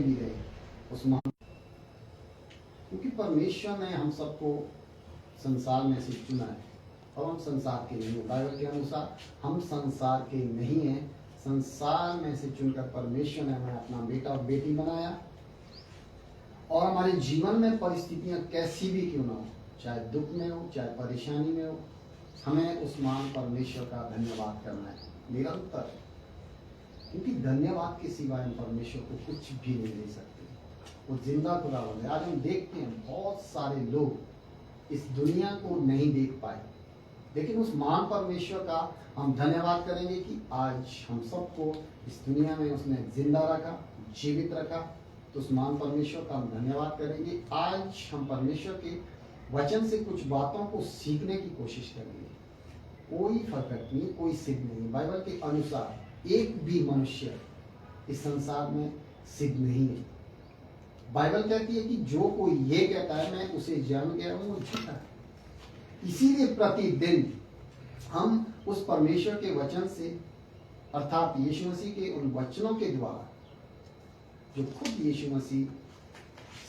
जितने भी रहे उस महान, क्योंकि परमेश्वर ने हम सबको संसार में से चुना है और हम संसार के नहीं हैं। बाइबल के अनुसार हम संसार के नहीं हैं। संसार में से चुनकर परमेश्वर ने हमें अपना बेटा और बेटी बनाया, और हमारे जीवन में परिस्थितियां कैसी भी क्यों ना हो, चाहे दुख में हो चाहे परेशानी में हो, हमें उस महान परमेश्वर का धन्यवाद करना है निरंतर, क्योंकि धन्यवाद के सिवाय हम परमेश्वर को कुछ भी नहीं दे सकते। वो जिंदा खुदावंद है। आज हम देखते हैं बहुत सारे लोग इस दुनिया को नहीं देख पाए, लेकिन उस महान परमेश्वर का हम धन्यवाद करेंगे कि आज हम सबको इस दुनिया में उसने जिंदा रखा, जीवित रखा। तो उस महान परमेश्वर का हम धन्यवाद करेंगे। आज हम परमेश्वर के वचन से कुछ बातों को सीखने की कोशिश करेंगे। कोई फर्क नहीं, कोई सिद्ध नहीं। बाइबल के अनुसार एक भी मनुष्य इस संसार में सिद्ध नहीं है। बाइबल कहती है कि जो कोई ये कहता है मैं उसे जान गया हूं, वो झूठा है। इसीलिए प्रतिदिन हम उस परमेश्वर के वचन से, अर्थात यीशु मसीह के उन वचनों के द्वारा, जो खुद यीशु मसीह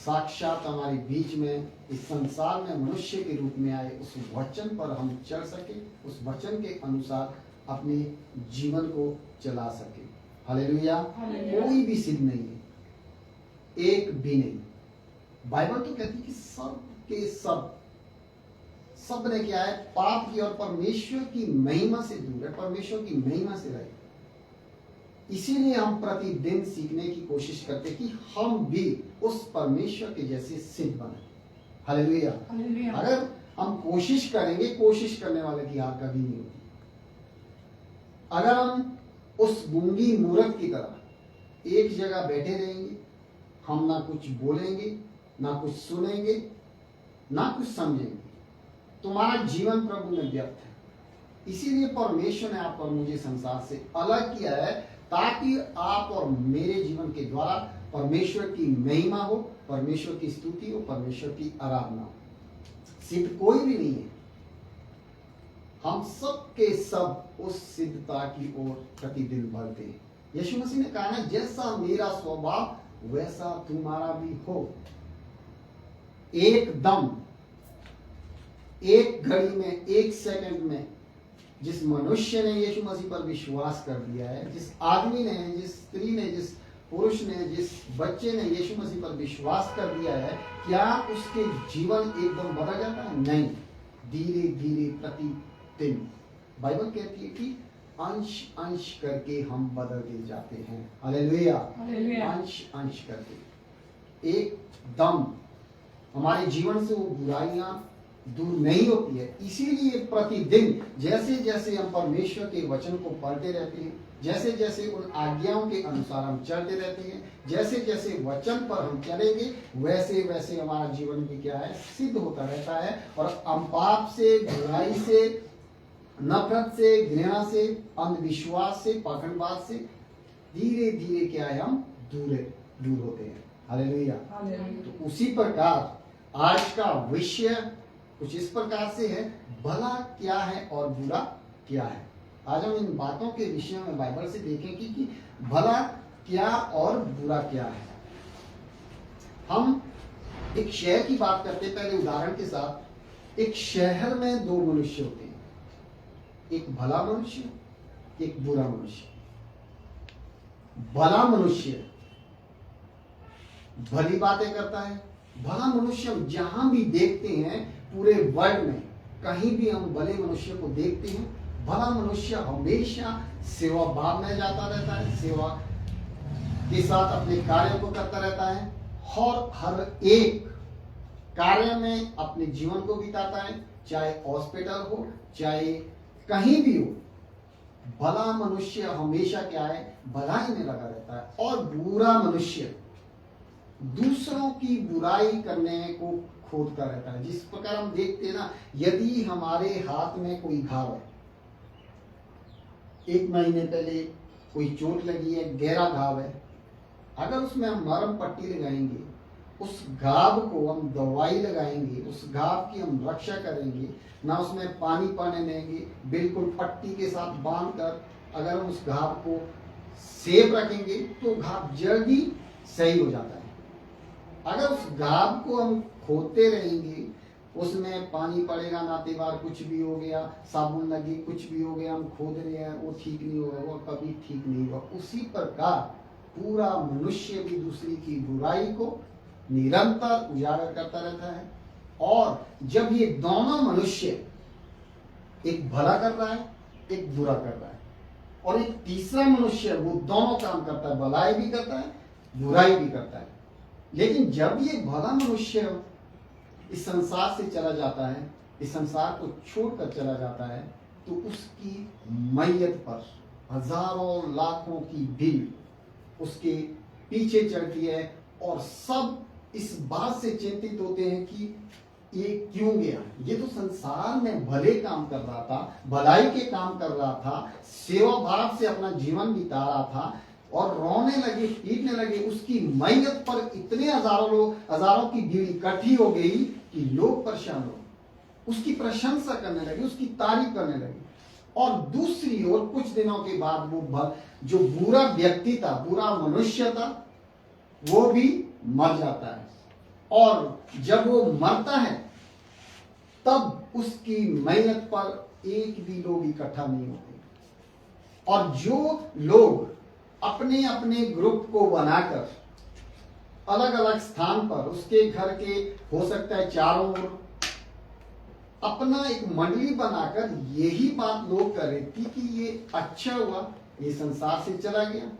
साक्षात हमारे बीच में इस संसार में मनुष्य के रूप में आए, उस वचन पर हम चल सके, उस वचन के अनुसार अपने जीवन को चला सके। हालेलुया। कोई भी सिद्ध नहीं है, एक भी नहीं। बाइबल तो कहती है कि सब के सब ने क्या है, पाप की और परमेश्वर की महिमा से दूर है, परमेश्वर की महिमा से रहे। इसीलिए हम प्रतिदिन सीखने की कोशिश करते कि हम भी उस परमेश्वर के जैसे सिद्ध बने। हालेलुया। अगर हम कोशिश करेंगे, कोशिश करने वाले की हार कभी नहीं होती। अगर हम उस गूंगी मूर्ख की तरह एक जगह बैठे रहेंगे, हम ना कुछ बोलेंगे, ना कुछ सुनेंगे, ना कुछ समझेंगे, तुम्हारा जीवन प्रभु में व्यर्थ है। इसीलिए परमेश्वर ने आप और मुझे संसार से अलग किया है, ताकि आप और मेरे जीवन के द्वारा परमेश्वर की महिमा हो, परमेश्वर की स्तुति हो, परमेश्वर की आराधना हो। सिद्ध कोई भी नहीं है। हम सब के सब उस सिद्धता की ओर प्रतिदिन बढ़ते हैं। यीशु मसीह ने कहा ना, जैसा मेरा स्वभाव वैसा तुम्हारा भी हो। एकदम, एक घड़ी में, एक सेकंड में जिस मनुष्य ने यीशु मसीह पर विश्वास कर दिया है, जिस आदमी ने, जिस स्त्री ने, जिस पुरुष ने, जिस बच्चे ने यीशु मसीह पर विश्वास कर दिया है, क्या उसके जीवन एकदम बदल जाता है? नहीं, धीरे धीरे प्रतिदिन। बाइबल कहती है कि अंश अंश करके हम बदलते जाते हैं। हालेलुया। अंश अंश करके एकदम हमारे जीवन से वो बुराइयां दूर नहीं होती है। इसीलिए प्रतिदिन जैसे जैसे हम परमेश्वर के वचन को पढ़ते रहते हैं, जैसे जैसे उन आज्ञाओं के अनुसार हम चलते रहते हैं, जैसे जैसे वचन पर हम चलेंगे, वैसे वैसे हमारा जीवन भी क्या है, सिद्ध होता रहता है। और हम पाप से, बुराई से, नफरत से, घृणा से, अंधविश्वास से, पाखंडवाद से धीरे धीरे क्या है, हम दूर होते हैं। हालेलुया। तो उसी प्रकार आज का विषय कुछ इस प्रकार से है, भला क्या है और बुरा क्या है। आज हम इन बातों के विषय में बाइबल से देखेंगे कि भला क्या और बुरा क्या है। हम एक शहर की बात करते हैं, पहले उदाहरण के साथ। एक शहर में दो मनुष्य होते हैं, एक भला मनुष्य, एक बुरा मनुष्य। भला मनुष्य भली बातें करता है। भला मनुष्य हम जहां भी देखते हैं पूरे वर्ल्ड में, कहीं भी हम भले मनुष्य को देखते हैं। भला मनुष्य हमेशा सेवा भाव में जाता रहता है, सेवा के साथ अपने कार्यों को करता रहता है और हर एक कार्य में अपने जीवन को बिताता है, चाहे हॉस्पिटल हो, चाहे कहीं भी हो। भला मनुष्य हमेशा क्या है, भलाई में लगा रहता है। और बुरा मनुष्य दूसरों की बुराई करने को खोदता रहता है। जिस प्रकार हम देखते हैं ना, यदि हमारे हाथ में कोई घाव है, 1 महीने पहले कोई चोट लगी है, गहरा घाव है, अगर उसमें हम मरहम पट्टी लगाएंगे, उस घाव को हम दवाई लगाएंगे, उस घाव की हम रक्षा करेंगे, ना उसमें पानी पाने देंगे, बिल्कुल पट्टी के साथ बांध कर अगर हम उस घाव को सेफ रखेंगे तो घाव जल्दी सही हो जाता है। अगर उस घाव को हम खोदते रहेंगे, उसमें पानी पड़ेगा ना दीवार, कुछ भी हो गया, साबुन लगी, कुछ भी हो गया, हम खोद रहे हैं, वो ठीक नहीं होगा, वो कभी ठीक नहीं होगा। उसी प्रकार पूरा मनुष्य भी दूसरी की बुराई को निरंतर उजागर करता रहता है। और जब ये दोनों मनुष्य, एक भला कर रहा है, एक बुरा कर रहा है, और एक तीसरा मनुष्य वो दोनों काम करता है, भलाई भी करता है, बुराई भी करता है। लेकिन जब ये भला मनुष्य इस संसार से चला जाता है, इस संसार को छोड़कर चला जाता है, तो उसकी मैयत पर हजारों लाखों की भीड़ उसके पीछे चढ़ती है, और सब इस बात से चिंतित होते हैं कि ये क्यों गया। ये तो संसार में भले काम कर रहा था, भलाई के काम कर रहा था, सेवा भाव से अपना जीवन बिता रहा था, और रोने लगे, पीटने लगे। उसकी मैयत पर इतने हजारों की भीड़ इकट्ठी हो गई कि लोग परेशान हो, उसकी प्रशंसा करने लगे, उसकी तारीफ करने लगे। और दूसरी ओर कुछ दिनों के बाद वो जो बुरा व्यक्ति था, बुरा मनुष्य था, वो भी मर जाता है। और जब वो मरता है तब उसकी मैयत पर एक भी लोग इकट्ठा नहीं होते। और जो लोग अपने अपने ग्रुप को बनाकर अलग अलग स्थान पर, उसके घर के हो सकता है चारों ओर, अपना एक मंडली बनाकर यही बात लोग कर रहे थे कि ये अच्छा हुआ ये संसार से चला गया,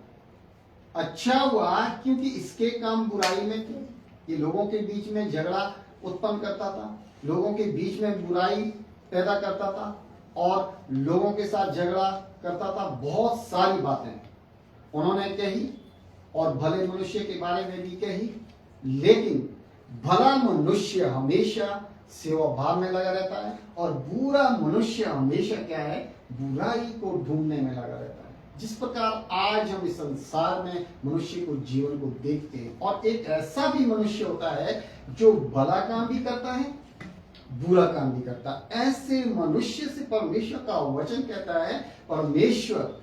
अच्छा हुआ क्योंकि इसके काम बुराई में थे, ये लोगों के बीच में झगड़ा उत्पन्न करता था, लोगों के बीच में बुराई पैदा करता था, और लोगों के साथ झगड़ा करता था। बहुत सारी बातें उन्होंने कही, और भले मनुष्य के बारे में भी कही। लेकिन भला मनुष्य हमेशा सेवा भाव में लगा रहता है, और बुरा मनुष्य हमेशा क्या है, बुराई को ढूंढने में लगा रहता है। जिस प्रकार आज हम इस संसार में मनुष्य को, जीवन को देखते हैं, और एक ऐसा भी मनुष्य होता है जो भला काम भी करता है, बुरा काम भी करता है। ऐसे मनुष्य से परमेश्वर का वचन कहता है, परमेश्वर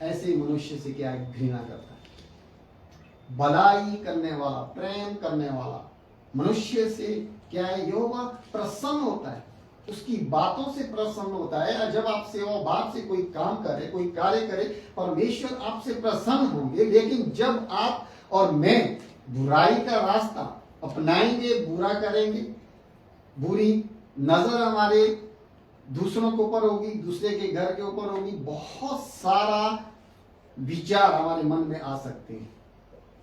ऐसे मनुष्य से क्या है, घृणा करता है। भलाई करने वाला, प्रेम करने वाला मनुष्य से क्या है, यहोवा प्रसन्न होता है, उसकी बातों से प्रसन्न होता है। और जब आप सेवा भाव से कोई काम करे, कोई कार्य करे, परमेश्वर आपसे प्रसन्न होंगे। लेकिन जब आप और मैं बुराई का रास्ता अपनाएंगे, बुरा करेंगे, बुरी नजर हमारे दूसरों के ऊपर होगी, दूसरे के घर के ऊपर होगी, बहुत सारा विचार हमारे मन में आ सकते हैं।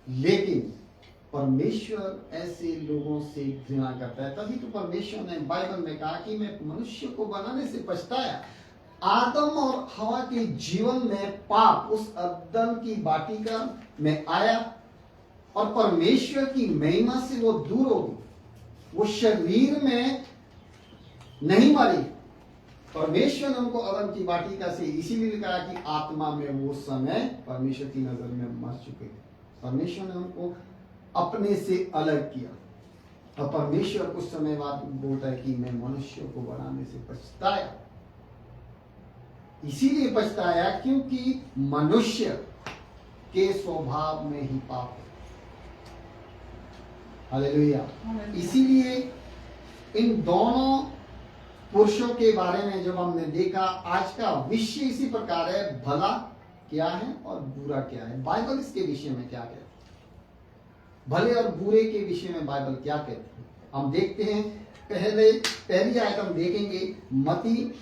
लेकिन परमेश्वर ऐसे लोगों से घृणा करता है। तभी तो परमेश्वर ने बाइबल में कहा कि मैं मनुष्य को बनाने से पछताया। आदम और हवा के जीवन में पाप उस अदन की वाटिका में आया, और परमेश्वर की महिमा से वो दूर हो गई। वो शरीर में नहीं मरी, परमेश्वर ने उनको अदन की वाटिका से इसीलिए लिखा कि आत्मा में वो समय परमेश्वर की नजर में मर चुके थे। परमेश्वर ने उनको अपने से अलग किया, और परमेश्वर कुछ समय बाद बोलता है कि मैं मनुष्य को बनाने से पछताया। इसीलिए पछताया क्योंकि मनुष्य के स्वभाव में ही पाप है। हालेलुया। इसीलिए इन दोनों पुरुषों के बारे में जब हमने देखा, आज का विषय इसी प्रकार है, भला क्या है और बुरा क्या है। बाइबल इसके विषय में क्या कहती है, भले और बुरे के विषय में बाइबल क्या कहती है, हम देखते हैं। पहली आयत हम देखेंगे, मत्ती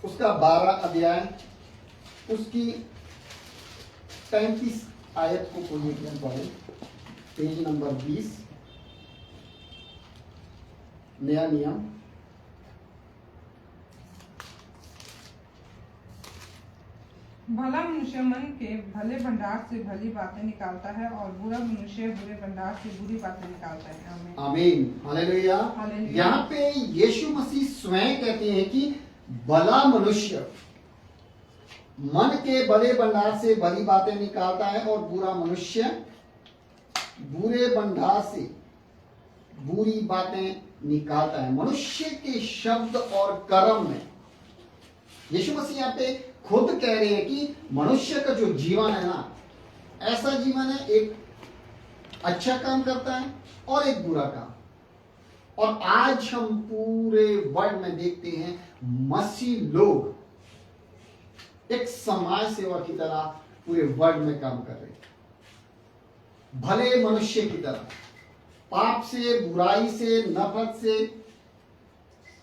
उसका 12 अध्याय, उसकी 35 आयत को खोलिए पढ़े, पेज नंबर 20, नया नियम। भला मनुष्य मन के भले भंडार से भली बातें निकालता है, और बुरा मनुष्य बुरे भंडार से बुरी बातें निकालता है। आमीन, हालेलुया। यहाँ पे यीशु मसीह स्वयं कहते हैं कि भला मनुष्य मन के भले भंडार से भली बातें निकालता है, और बुरा मनुष्य बुरे भंडार से बुरी बातें निकालता है। मनुष्य के शब्द और कर्म में यीशु मसीह यहाँ पे खुद कह रहे हैं कि मनुष्य का जो जीवन है ना, ऐसा जीवन है, एक अच्छा काम करता है और एक बुरा काम। और आज हम पूरे वर्ल्ड में देखते हैं मसीह लोग एक समाज सेवा की तरह पूरे वर्ल्ड में काम कर रहे हैं, भले मनुष्य की तरह, पाप से, बुराई से, नफरत से।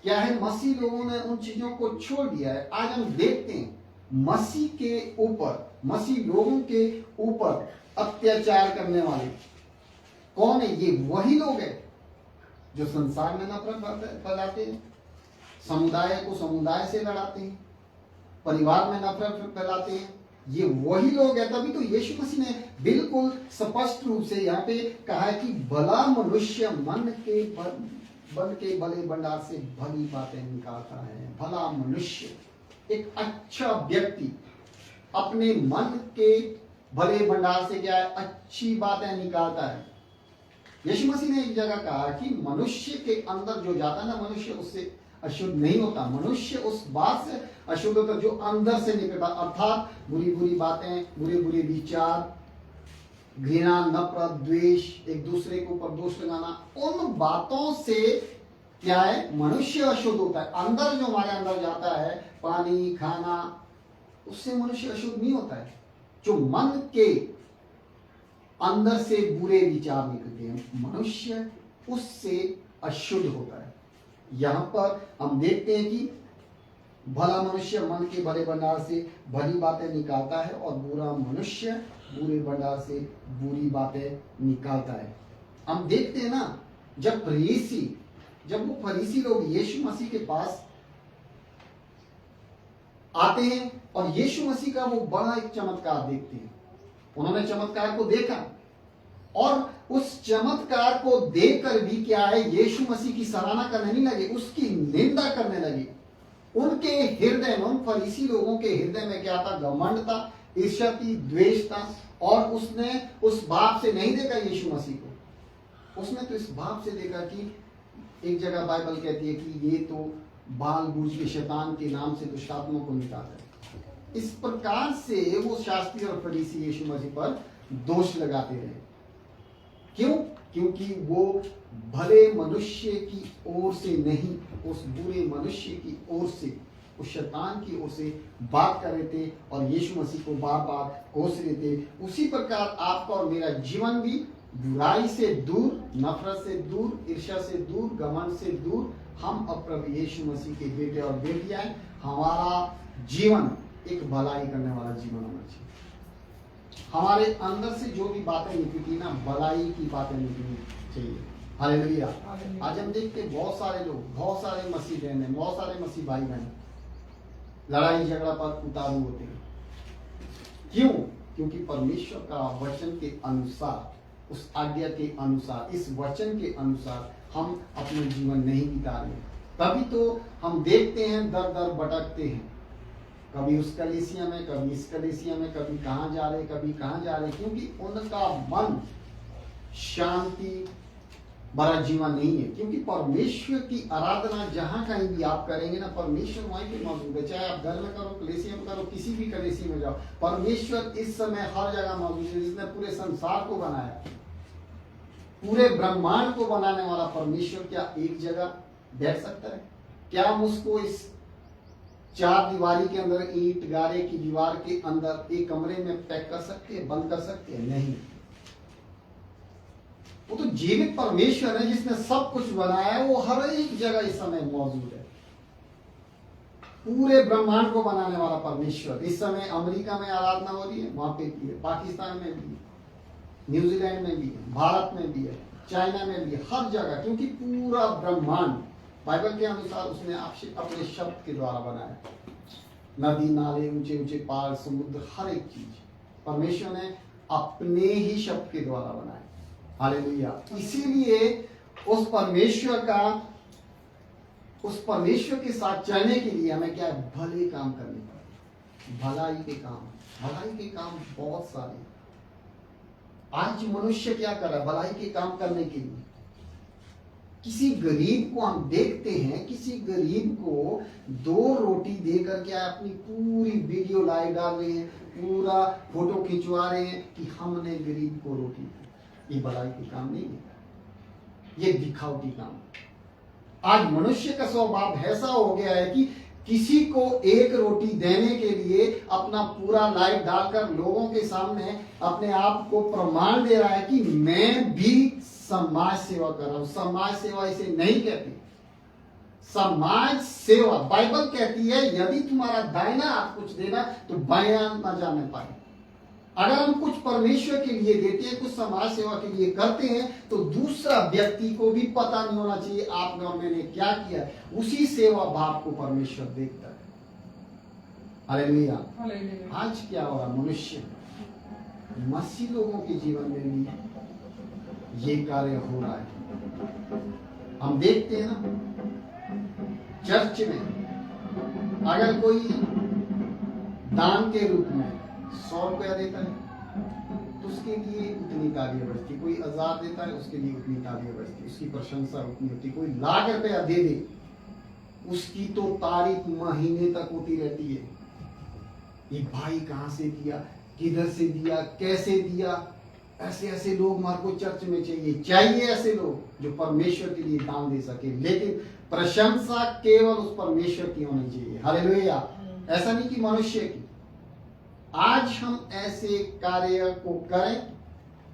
क्या है, मसीह लोगों ने उन चीजों को छोड़ दिया है। आज हम देखते हैं मसीह के ऊपर, मसीह लोगों के ऊपर अत्याचार करने वाले कौन है? ये वही लोग हैं जो संसार में नफरत फैलाते हैं, समुदाय को समुदाय से लड़ाते हैं, परिवार में नफरत फैलाते हैं। ये वही लोग हैं। तभी तो यीशु मसीह ने बिल्कुल स्पष्ट रूप से यहाँ पे कहा है कि भला मनुष्य मन के भले भंडार से भली बातें निकालता है। भला मनुष्य, एक अच्छा व्यक्ति अपने मन के भले भंडार से क्या है, अच्छी बातें निकालता है। यीशु मसीह ने एक जगह कहा कि मनुष्य के अंदर जो जाता है ना, मनुष्य उससे अशुद्ध नहीं होता। मनुष्य उस बात से अशुद्ध होता जो अंदर से निकलता, अर्थात बुरी बुरी बातें, बुरे बुरे विचार, घृणा, नफरत, द्वेष, एक दूसरे के ऊपर दोष लगाना, उन बातों से क्या है, मनुष्य अशुद्ध होता है। अंदर जो हमारे अंदर जाता है, पानी, खाना, उससे मनुष्य अशुद्ध नहीं होता है। जो मन के अंदर से बुरे विचार निकलते हैं, मनुष्य उससे अशुद्ध होता है। यहां पर हम देखते हैं कि भला मनुष्य मन के भले भंडार से भली बातें निकालता है और बुरा मनुष्य बुरे भंडार से बुरी बातें निकालता है। हम देखते हैं ना, जब वो फरीसी लोग यीशु मसीह के पास आते हैं और यीशु मसीह का वो बड़ा एक चमत्कार देखते हैं, उन्होंने चमत्कार को देखा और उस चमत्कार को देखकर भी क्या है, यीशु मसीह की सराहना करने नहीं लगे, उसकी निंदा करने लगे। उनके हृदय में, उन फरीसी लोगों के हृदय में क्या था, घमंड था, ईर्ष्या थी, द्वेष था। और उसने उस भाव से नहीं देखा यीशु मसीह को, उसने तो इस भाव से देखा कि एक जगह बाइबल कहती है कि ये तो बाल बूझ के शैतान के नाम से दुष्टात्मा को निकाला है। इस प्रकार से वो शास्त्री और फरीसी यीशु मसीह पर दोष लगाते रहे। क्यों? क्योंकि वो भले मनुष्य की ओर से नहीं, उस बुरे मनुष्य की ओर से, उस शैतान की ओर से बात कर रहे थे और यीशु मसीह को बार बार कोस रहे थे। उसी प्रकार आपका और मेरा जीवन भी बुराई से दूर, नफरत से दूर, ईर्ष्या से दूर, घमंड से दूर, हम अब प्रभु यीशु मसीह के बेटे और बेटियां हैं। हमारा जीवन एक भलाई करने वाला जीवन होना चाहिए। हमारे अंदर से जो भी बातें निकलती ना, भलाई की बातें निकलनी चाहिए। हालेलुया। आज हम देखते बहुत सारे लोग, बहुत सारे मसीह बहन हैं, बहुत सारे मसीह भाई बहन लड़ाई झगड़ा पर उतारू होते हैं। क्यों? क्योंकि परमेश्वर का वचन के अनुसार, उस आज्ञा के अनुसार, इस वचन के अनुसार हम अपना जीवन नहीं बिता रहे। तभी तो हम देखते हैं दर दर भटकते हैं, कभी उस कलीसिया में, कभी इस कलीसिया में, कभी कहाँ जा रहे, कभी कहाँ जा रहे, क्योंकि उनका मन शांति भरा जीवन नहीं है। क्योंकि परमेश्वर की आराधना जहां कहीं भी आप करेंगे ना, परमेश्वर वहीं पे मौजूद है। चाहे आप घर में करो, कलीसिया में करो, किसी भी कलीसिया में जाओ, परमेश्वर इस समय हर जगह मौजूद है। जिसने पूरे संसार को बनाया, पूरे ब्रह्मांड को बनाने वाला परमेश्वर क्या एक जगह बैठ सकता है? क्या हम उसको इस चार दीवारी के अंदर, ईंट गारे की दीवार के अंदर एक कमरे में पैक कर सकते हैं, बंद कर सकते हैं? नहीं। वो तो जीवित परमेश्वर है जिसने सब कुछ बनाया है। वो हर एक जगह इस समय मौजूद है। पूरे ब्रह्मांड को बनाने वाला परमेश्वर इस समय अमेरिका में आराधना हो रही है, वहां पे भी है, पाकिस्तान में भी है, न्यूजीलैंड में भी है, भारत में भी है, चाइना में भी है, हर जगह। क्योंकि पूरा ब्रह्मांड बाइबल के अनुसार उसने अपने शब्द के द्वारा बनाया। नदी, नाले, ऊंचे ऊंचे पहाड़, समुद्र, हर एक चीज परमेश्वर ने अपने ही शब्द के द्वारा बनाया। हालेलुया। इसीलिए उस परमेश्वर के साथ चलने के लिए हमें क्या है, भले काम करने पड़े, भलाई के काम बहुत सारे। आज मनुष्य क्या कर रहा है भलाई के काम करने के लिए? किसी गरीब को हम देखते हैं, किसी गरीब को 2 रोटी देकर क्या अपनी पूरी वीडियो लाइव डाल रहे हैं, पूरा फोटो खिंचवा रहे हैं कि हमने गरीब को रोटी दी। ये भलाई के काम नहीं है, ये दिखावटी काम। आज मनुष्य का स्वभाव ऐसा हो गया है कि किसी को 1 रोटी देने के लिए अपना पूरा लाइफ डालकर लोगों के सामने अपने आप को प्रमाण दे रहा है कि मैं भी समाज सेवा कर रहा हूं। समाज सेवा इसे नहीं कहती। समाज सेवा बाइबल कहती है यदि तुम्हारा दाहिना हाथ कुछ देना तो बायां न जाने पाए। अगर हम कुछ परमेश्वर के लिए देते हैं, कुछ समाज सेवा के लिए करते हैं, तो दूसरा व्यक्ति को भी पता नहीं होना चाहिए आपने और मैंने क्या किया। उसी सेवा भाव को परमेश्वर देखता है। हालेलुया। आज क्या हो रहा, मनुष्य मसीह लोगों के जीवन में भी ये कार्य हो रहा है। हम देखते हैं ना, चर्च में अगर कोई दान के रूप में 100 रुपया देता है तो उसके लिए उतनी तालियां बजती, कोई 1000 देता है उसके लिए उतनी तालियां बजती, उसकी प्रशंसा उतनी होती। कोई 1,00,000 रुपया दे दे उसकी तो तारीफ महीने तक होती रहती है। ये भाई कहां से दिया, किधर से दिया, कैसे दिया। ऐसे ऐसे लोग हमारे को चर्च में चाहिए ऐसे लोग जो परमेश्वर के लिए दान दे सके, लेकिन प्रशंसा केवल उस परमेश्वर की होनी चाहिए। हालेलुया। ऐसा नहीं कि मनुष्य की। आज हम ऐसे कार्य को करें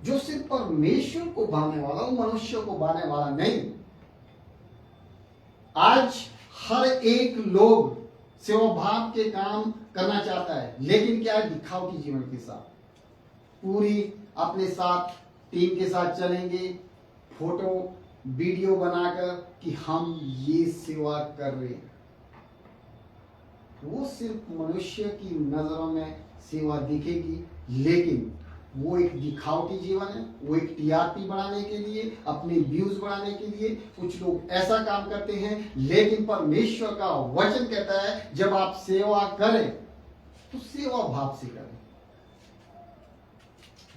जो सिर्फ परमेश्वर को भाने वाला हो, मनुष्य को भाने वाला नहीं। आज हर एक लोग सेवा भाव के काम करना चाहता है, लेकिन क्या है, दिखावटी जीवन के साथ। पूरी अपने साथ टीम के साथ चलेंगे, फोटो वीडियो बनाकर कि हम ये सेवा कर रहे हैं। वो सिर्फ मनुष्य की नजरों में सेवा दिखेगी, लेकिन वो एक दिखावटी जीवन है। वो एक टीआरपी बढ़ाने के लिए, अपने व्यूज बढ़ाने के लिए कुछ लोग ऐसा काम करते हैं, लेकिन परमेश्वर का वचन कहता है जब आप सेवा करें तो सेवा भाव से करें।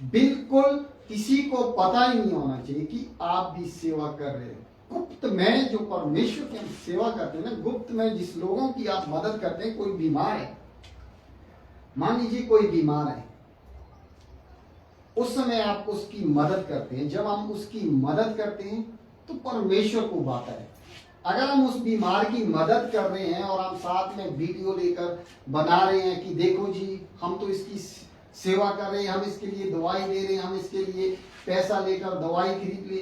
बिल्कुल किसी को पता ही नहीं होना चाहिए कि आप भी सेवा कर रहे हैं। गुप्त में जो परमेश्वर की हम सेवा करते हैं ना, गुप्त में जिस लोगों की आप मदद करते हैं, कोई बीमार है, मान लीजिए कोई बीमार है, उस समय आप उसकी मदद करते हैं। जब हम उसकी मदद करते हैं तो परमेश्वर को बात है। अगर हम उस बीमार की मदद कर रहे हैं और हम साथ में वीडियो लेकर बना रहे हैं कि देखो जी हम तो इसकी सेवा कर रहे हैं, हम इसके लिए दवाई दे रहे हैं, हम इसके लिए पैसा लेकर दवाई खरीद ले,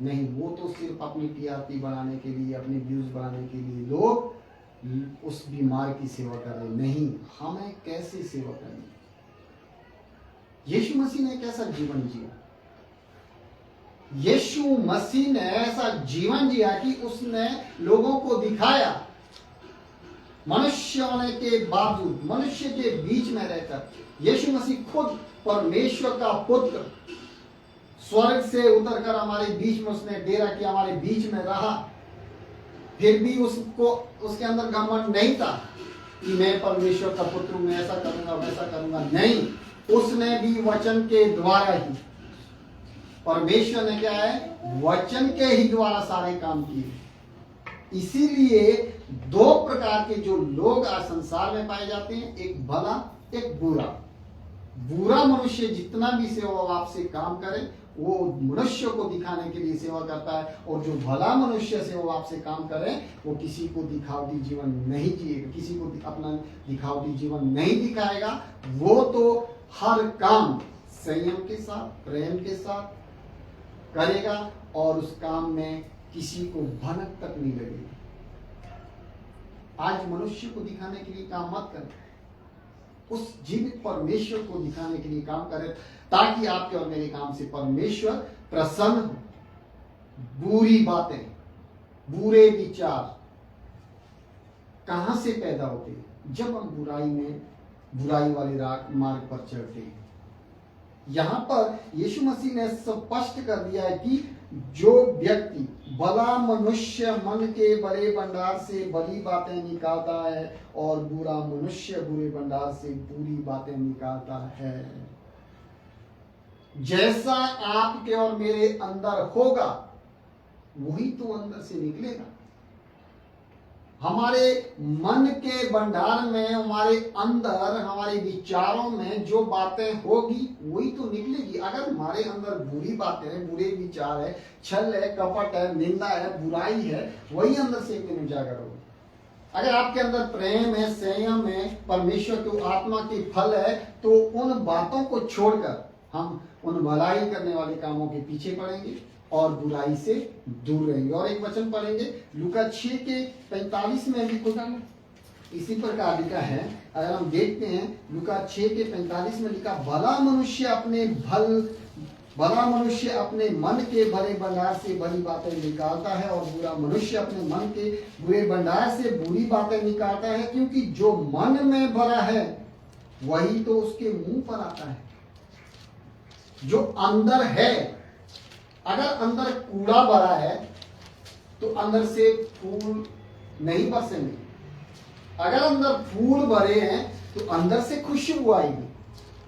नहीं, वो तो सिर्फ अपनी टीआरपी बनाने के लिए, अपने व्यूज बनाने के लिए लोग उस बीमार की सेवा कर रहे हैं। नहीं, हमें कैसे सेवा करनी। यीशु मसीह ने कैसा जीवन जिया? यीशु मसीह ने ऐसा जीवन जिया कि उसने लोगों को दिखाया, मनुष्य होने के बावजूद, मनुष्य के बीच में रहकर यीशु मसीह खुद परमेश्वर का पुत्र स्वर्ग से उतरकर हमारे बीच में उसने डेरा किया, हमारे बीच में रहा। फिर भी उसको उसके अंदर घमंड नहीं था कि मैं परमेश्वर का पुत्र हूं, मैं ऐसा करूंगा वैसा करूंगा। नहीं, उसने भी वचन के द्वारा ही, परमेश्वर ने क्या है, वचन के ही द्वारा सारे काम किए। इसीलिए 2 प्रकार के जो लोग आज संसार में पाए जाते हैं, एक भला एक बुरा। बुरा मनुष्य जितना भी सेवा भाव से काम करे वो मनुष्य को दिखाने के लिए सेवा करता है, और जो भला मनुष्य सेवा भाव से काम करे वो किसी को दिखावटी जीवन नहीं जिएगा, किसी को अपना दिखावटी जीवन नहीं दिखाएगा। वो तो हर काम संयम के साथ, प्रेम के साथ करेगा और उस काम में किसी को भनक तक नहीं लगेगी। आज मनुष्य को दिखाने के लिए काम मत करें, उस जीवित परमेश्वर को दिखाने के लिए काम करें, ताकि आपके और मेरे काम से परमेश्वर प्रसन्न हो। बुरी बातें, बुरे विचार कहां से पैदा होते हैं? जब हम बुराई वाले मार्ग पर चलते हैं। यहां पर यीशु मसीह ने स्पष्ट कर दिया है कि जो व्यक्ति भला मनुष्य मन के बड़े भंडार से भली बातें निकालता है और बुरा मनुष्य बुरे भंडार से बुरी बातें निकालता है। जैसा आपके और मेरे अंदर होगा वही तो अंदर से निकलेगा। हमारे मन के भंडार में, हमारे अंदर, हमारे विचारों में जो बातें होगी वही तो निकलेगी। अगर हमारे अंदर बुरी बातें हैं, बुरे विचार है, छल है, कपट है, निंदा है, बुराई है, वही अंदर से एक दिन उजागर होगी। अगर आपके अंदर प्रेम है, संयम है, परमेश्वर की आत्मा की फल है, तो उन बातों को छोड़कर हम उन भलाई करने वाले कामों के पीछे पड़ेंगे और बुराई से दूर रहेंगे। और एक वचन पढ़ेंगे लूका 6:45 में भी कुछ इसी प्रकार लिखा है। अगर हम देखते हैं लूका 6:45 में लिखा, भला मनुष्य अपने मन के भरे भंडार से भली बातें निकालता है और बुरा मनुष्य अपने मन के बुरे भंडार से बुरी बातें निकालता है, क्योंकि जो मन में भरा है वही तो उसके मुंह पर आता है। जो अंदर है, अगर अंदर कूड़ा भरा है तो अंदर से फूल नहीं बरसेंगे। अगर अंदर फूल भरे हैं तो अंदर से खुशबू आएगी।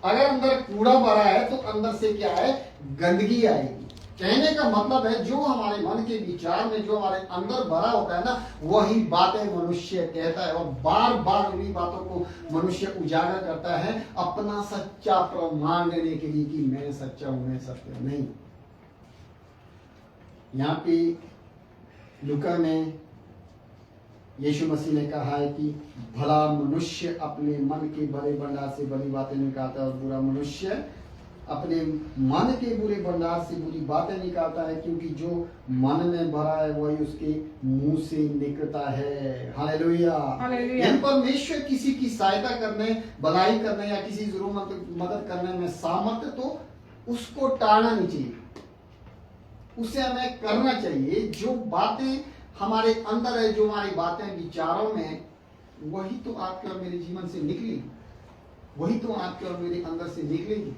अगर अंदर कूड़ा भरा है तो अंदर से क्या है, गंदगी आएगी। कहने का मतलब है जो हमारे मन के विचार में, जो हमारे अंदर भरा होता है ना, वही बातें मनुष्य कहता है और बार बार उन्हीं बातों को मनुष्य उजागर करता है अपना सच्चा प्रमाण देने के लिए कि मैं सच्चा हूं, मैं सत्य नहीं। यहाँ पे लूका में यीशु मसीह ने कहा है कि भला मनुष्य अपने मन के भरे भंडार से भली बातें निकालता है और बुरा मनुष्य अपने मन के बुरे भंडार से बुरी बातें निकालता है, क्योंकि जो मन में भरा है वही उसके मुंह से निकलता है। हालेलुया। इन परमेश्वर किसी की सहायता करने, भलाई करने या किसी जरूरत मदद करने में सामर्थ्य, तो उसको टालना नहीं चाहिए, उसे हमें करना चाहिए। जो बातें हमारे अंदर है, जो हमारी बातें विचारों में, वही तो आपके और मेरे जीवन से निकलेगी, वही तो आपके और मेरे अंदर से निकलेगी।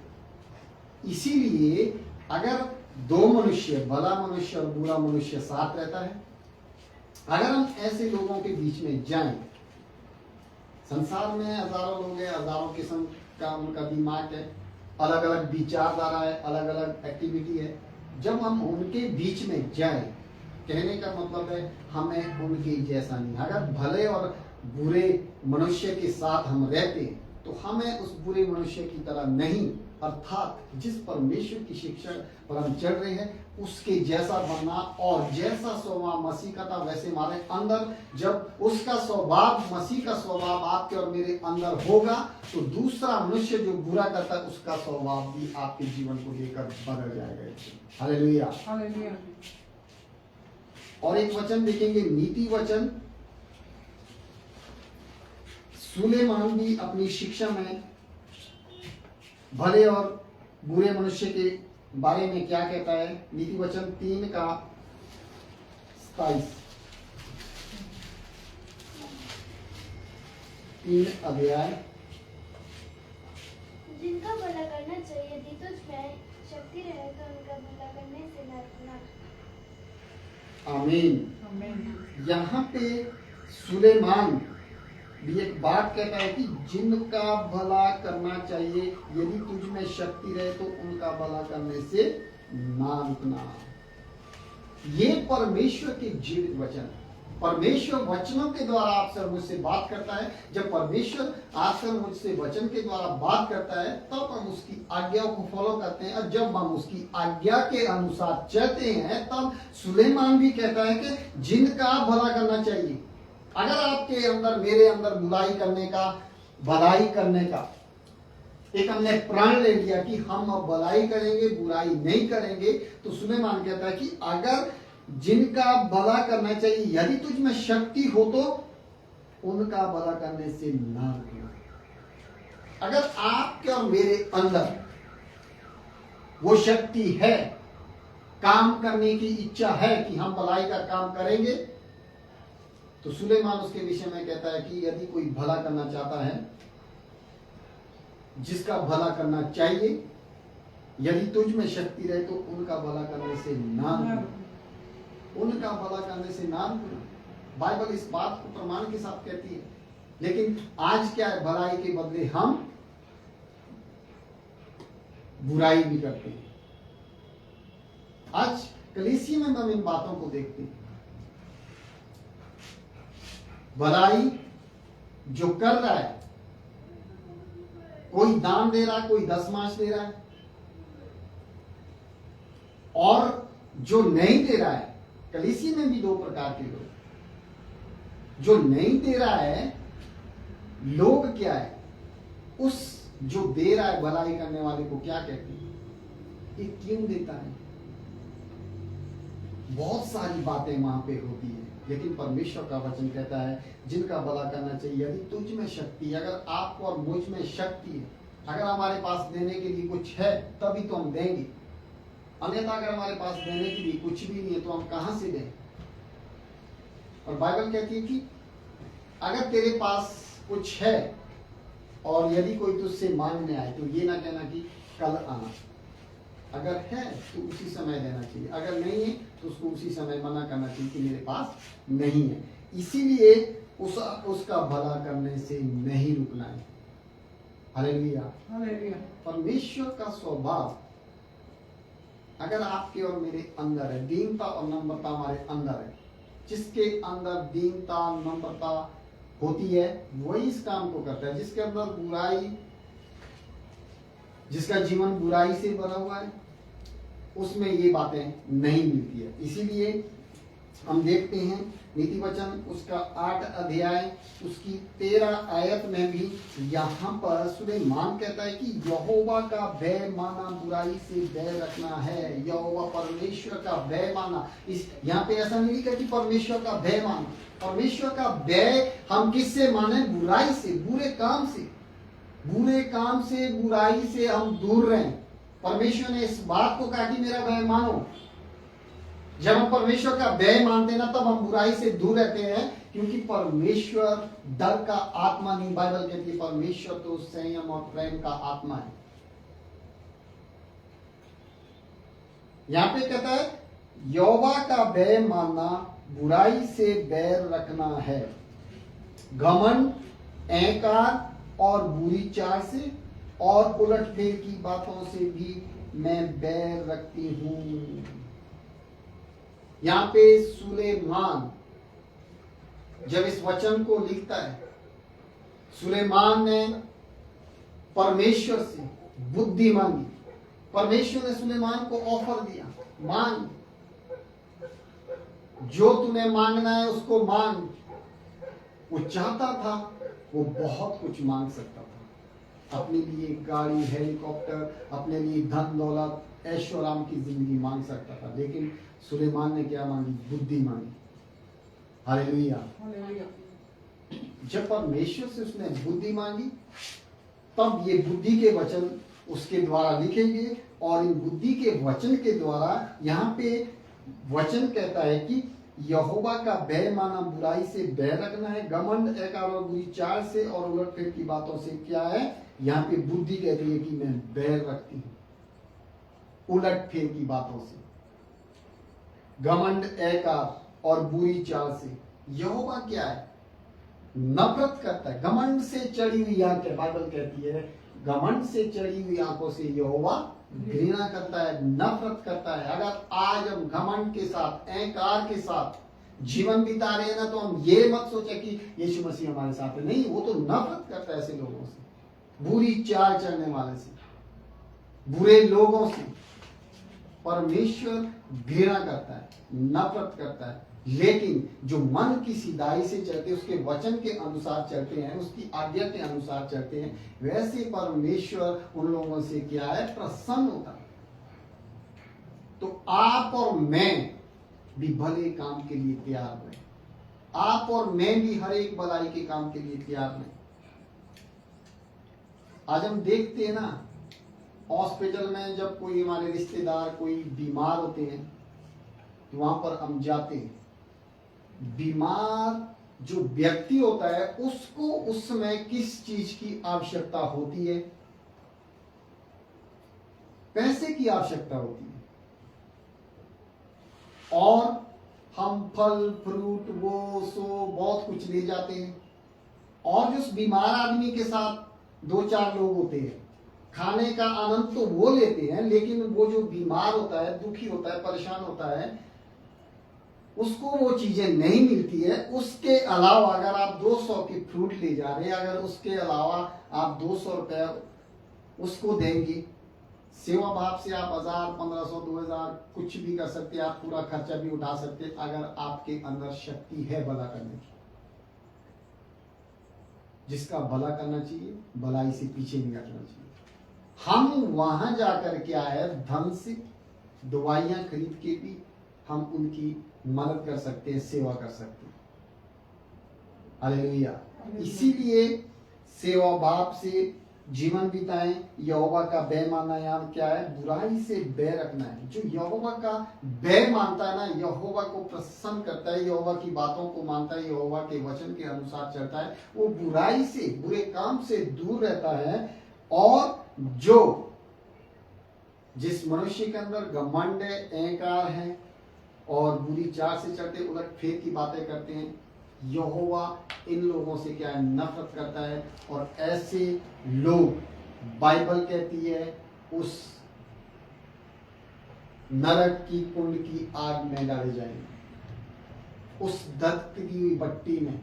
इसीलिए अगर दो मनुष्य, भला मनुष्य और बुरा मनुष्य साथ रहता है, अगर हम ऐसे लोगों के बीच में जाएं, संसार में हजारों लोग हैं, हजारों किस्म का उनका दिमाग है, अलग अलग विचारधारा है, अलग अलग एक्टिविटी है। जब हम उनके बीच में जाएं, कहने का मतलब है हमें उनके जैसा नहीं। अगर भले और बुरे मनुष्य के साथ हम रहते हैं तो हमें उस बुरे मनुष्य की तरह नहीं, अर्थात जिस परमेश्वर की शिक्षा पर हम चल रहे हैं उसके जैसा बनना। और जैसा स्वभाव मसीह का था वैसे हमारे अंदर, जब उसका स्वभाव, मसीह का स्वभाव आपके और मेरे अंदर होगा, तो दूसरा मनुष्य जो बुरा करता है उसका स्वभाव भी आपके जीवन को लेकर बदल जाएगा। हालेलुया। हालेलुया। और एक वचन देखेंगे, नीति वचन। सुलेमान भी अपनी शिक्षा में भले और बुरे मनुष्य के बारे में क्या कहता है। नीति वचन 3:27, 3 अध्याय। जिनका भला करना चाहिए, यदि तुझ में शक्ति रहे तो उनका भला करने से न रुकना। आमीन। यहाँ पे सुलेमान भी एक बात कहता है कि जिनका भला करना चाहिए, यदि तुझ में शक्ति रहे तो उनका भला करने से ना रुकना। ये परमेश्वर के जीवित वचन, परमेश्वर वचनों के द्वारा आपसे और मुझसे बात करता है। जब परमेश्वर आपसे और मुझसे वचन के द्वारा बात करता है तब हम उसकी आज्ञाओं को फॉलो करते हैं, और जब हम उसकी आज्ञा के अनुसार चलते हैं तब सुलेमान भी कहता है कि जिनका भला करना चाहिए। अगर आपके अंदर, मेरे अंदर बुराई करने का, भलाई करने का एक हमने प्रण ले लिया कि हम अब भलाई करेंगे, बुराई नहीं करेंगे, तो सुलेमान कहता है कि अगर जिनका भला करना चाहिए, यदि तुझ में शक्ति हो तो उनका भला करने से ना रुकना। अगर आपके और मेरे अंदर वो शक्ति है, काम करने की इच्छा है कि हम भलाई का काम करेंगे, तो सुलेमान उसके विषय में कहता है कि यदि कोई भला करना चाहता है, जिसका भला करना चाहिए, यदि तुझ में शक्ति रहे तो उनका भला करने से ना रुकना, उनका भला करने से ना रुकना। बाइबल इस बात को प्रमाण के साथ कहती है। लेकिन आज क्या है, भलाई के बदले हम बुराई भी करते हैं। आज कलीसिया में हम इन बातों को देखते हैं। भलाई जो कर रहा है, कोई दान दे रहा है, कोई दशमांश दे रहा है, और जो नहीं दे रहा है, कलीसिया में भी दो प्रकार के लोग। जो नहीं दे रहा है, लोग क्या है, उस जो दे रहा है भलाई करने वाले को क्या कहते हैं, ये क्यों देता है। बहुत सारी बातें वहां पे होती है, लेकिन परमेश्वर का वचन कहता है जिनका भला करना चाहिए। यदि तुझ में शक्ति, अगर आपको और मुझ में शक्ति है, अगर हमारे पास देने के लिए कुछ है तभी तो हम देंगे, अन्यथा अगर हमारे पास देने के लिए कुछ भी नहीं है तो हम कहां से दें। और बाइबल कहती है कि अगर तेरे पास कुछ है और यदि कोई तुझसे मांगने आए तो ये ना कहना कि कल आना। अगर है तो उसी समय देना चाहिए, अगर नहीं है तो उसको उसी समय मना करना चाहिए कि मेरे पास नहीं है। इसीलिए उसका भला करने से नहीं रुकना है। हालेलुया। हालेलुया। परमेश्वर का स्वभाव अगर आपके और मेरे अंदर है, दीनता और नम्रता हमारे अंदर है, जिसके अंदर दीनता नम्रता होती है वही इस काम को करता है। जिसके अंदर बुराई, जिसका जीवन बुराई से भरा हुआ है, उसमें ये बातें नहीं मिलती है। इसीलिए हम देखते हैं नीति वचन उसका 8 अध्याय उसकी 13 आयत में भी यहाँ पर सुलेमान कहता है कि यहोवा का भय माना बुराई से भय रखना है। यहोवा परमेश्वर का भय माना, इस यहाँ पे ऐसा नहीं लिखा कि परमेश्वर का भय माना। परमेश्वर का भय हम किससे माने? बुराई से, बुरे काम से, बुरे काम से, बुराई से हम दूर रहें। परमेश्वर ने इस बात को कहा कि मेरा भय मानो। जब हम परमेश्वर का भय मानते हैं ना, तब हम बुराई से दूर रहते हैं, क्योंकि परमेश्वर डर का आत्मा नहीं, बाइबल कहती है परमेश्वर तो संयम और प्रेम का आत्मा है। यहां पे कहता है यहोवा का भय मानना बुराई से बैर रखना है, घमंड, अहंकार और बुरी चाल से और उलटफेर की बातों से भी मैं बैर रखती हूं। यहां पे सुलेमान जब इस वचन को लिखता है, सुलेमान ने परमेश्वर से बुद्धि मांगी। परमेश्वर ने सुलेमान को ऑफर दिया, मांग, जो तुम्हें मांगना है उसको मांग। वो चाहता था, वो बहुत कुछ मांग सकता था, अपने लिए गाड़ी, हेलीकॉप्टर, अपने लिए धन दौलत, ऐशोआराम की जिंदगी मांग सकता था, लेकिन सुलेमान ने क्या मांगी? बुद्धि मांगी। हालेलुया। जब परमेश्वर से उसने बुद्धि मांगी, तब ये बुद्धि के वचन उसके द्वारा लिखे गए, और इन बुद्धि के वचन के द्वारा यहाँ पे वचन कहता है कि यहोवा का भय माना बुराई से भय रखना है, घमंड, अहंकार और बुरी चाल से और उलटफेर की बातों से क्या है? यहाँ पे बुद्धि कहती है कि मैं बैर रखती हूँ उलटफेर की बातों से, घमंड, अहंकार और बुरी चाल से। यहोवा क्या है? नफरत करता है। घमंड से चढ़ी हुई आंखें, बाइबल कहती है घमंड से चढ़ी हुई आंखों से यहोवा घृणा करता है, नफरत करता है। अगर आज हम घमंड के साथ, अहंकार के साथ जीवन बिता रहे हैं ना, तो हम ये मत सोचे कि यीशु मसीह हमारे साथ है। नहीं, वो तो नफरत करता है ऐसे लोगों से, बुरी चाल चलने वाले से, बुरे लोगों से। परमेश्वर घृणा करता है, नफरत करता है, लेकिन जो मन की सीधाई से चलते, उसके वचन के अनुसार चलते हैं, उसकी आज्ञा के अनुसार चलते हैं, वैसे परमेश्वर उन लोगों से क्या है? प्रसन्न होता है। तो आप और मैं भी भले काम के लिए तैयार रहे, आप और मैं भी हर एक भलाई के काम के लिए तैयार रहे। आज हम देखते हैं ना, हॉस्पिटल में जब कोई हमारे रिश्तेदार कोई बीमार होते हैं, तो वहां पर हम जाते हैं। बीमार जो व्यक्ति होता है, उसको उस समय किस चीज की आवश्यकता होती है? पैसे की आवश्यकता होती है। और हम फल फ्रूट वो सो बहुत कुछ ले जाते हैं, और जो उस बीमार आदमी के साथ 2-4 लोग होते हैं, खाने का आनंद तो वो लेते हैं, लेकिन वो जो बीमार होता है, दुखी होता है, परेशान होता है, उसको वो चीजें नहीं मिलती है। उसके अलावा अगर आप 200 की फ्रूट ले जा रहे हैं, अगर उसके अलावा आप 200 रुपया उसको देंगे, सेवा भाव से आप 1000, 1500, 2000 कुछ भी कर सकते हैं, आप पूरा खर्चा भी उठा सकते हैं, अगर आपके अंदर शक्ति है भला करने की। जिसका भला करना चाहिए, भलाई से पीछे नहीं हटना चाहिए। हम वहां जाकर क्या है, धन से दवाइयां खरीद के भी हम उनकी मदद कर सकते हैं, सेवा कर सकते हैं। हालेलुया। इसीलिए सेवा भाव से जीवन बिताएं। यहोवा का बैर मानना यहाँ क्या है, बुराई से बैर रखना है। जो यहोवा का बैर मानता है ना, यहोवा को प्रसन्न करता है, यहोवा की बातों को मानता है, यहोवा के वचन के अनुसार चलता है, वो बुराई से, बुरे काम से दूर रहता है। और जो जिस मनुष्य के अंदर घमंड है, अहंकार है और बुरी चाल से चलते, उलट फेर की बातें करते हैं, यहोवा इन लोगों से क्या है, नफरत करता है। और ऐसे लोग, बाइबल कहती है, उस नरक की कुंड की आग में डाले जाएंगे, उस दत्त की हुई भट्टी में।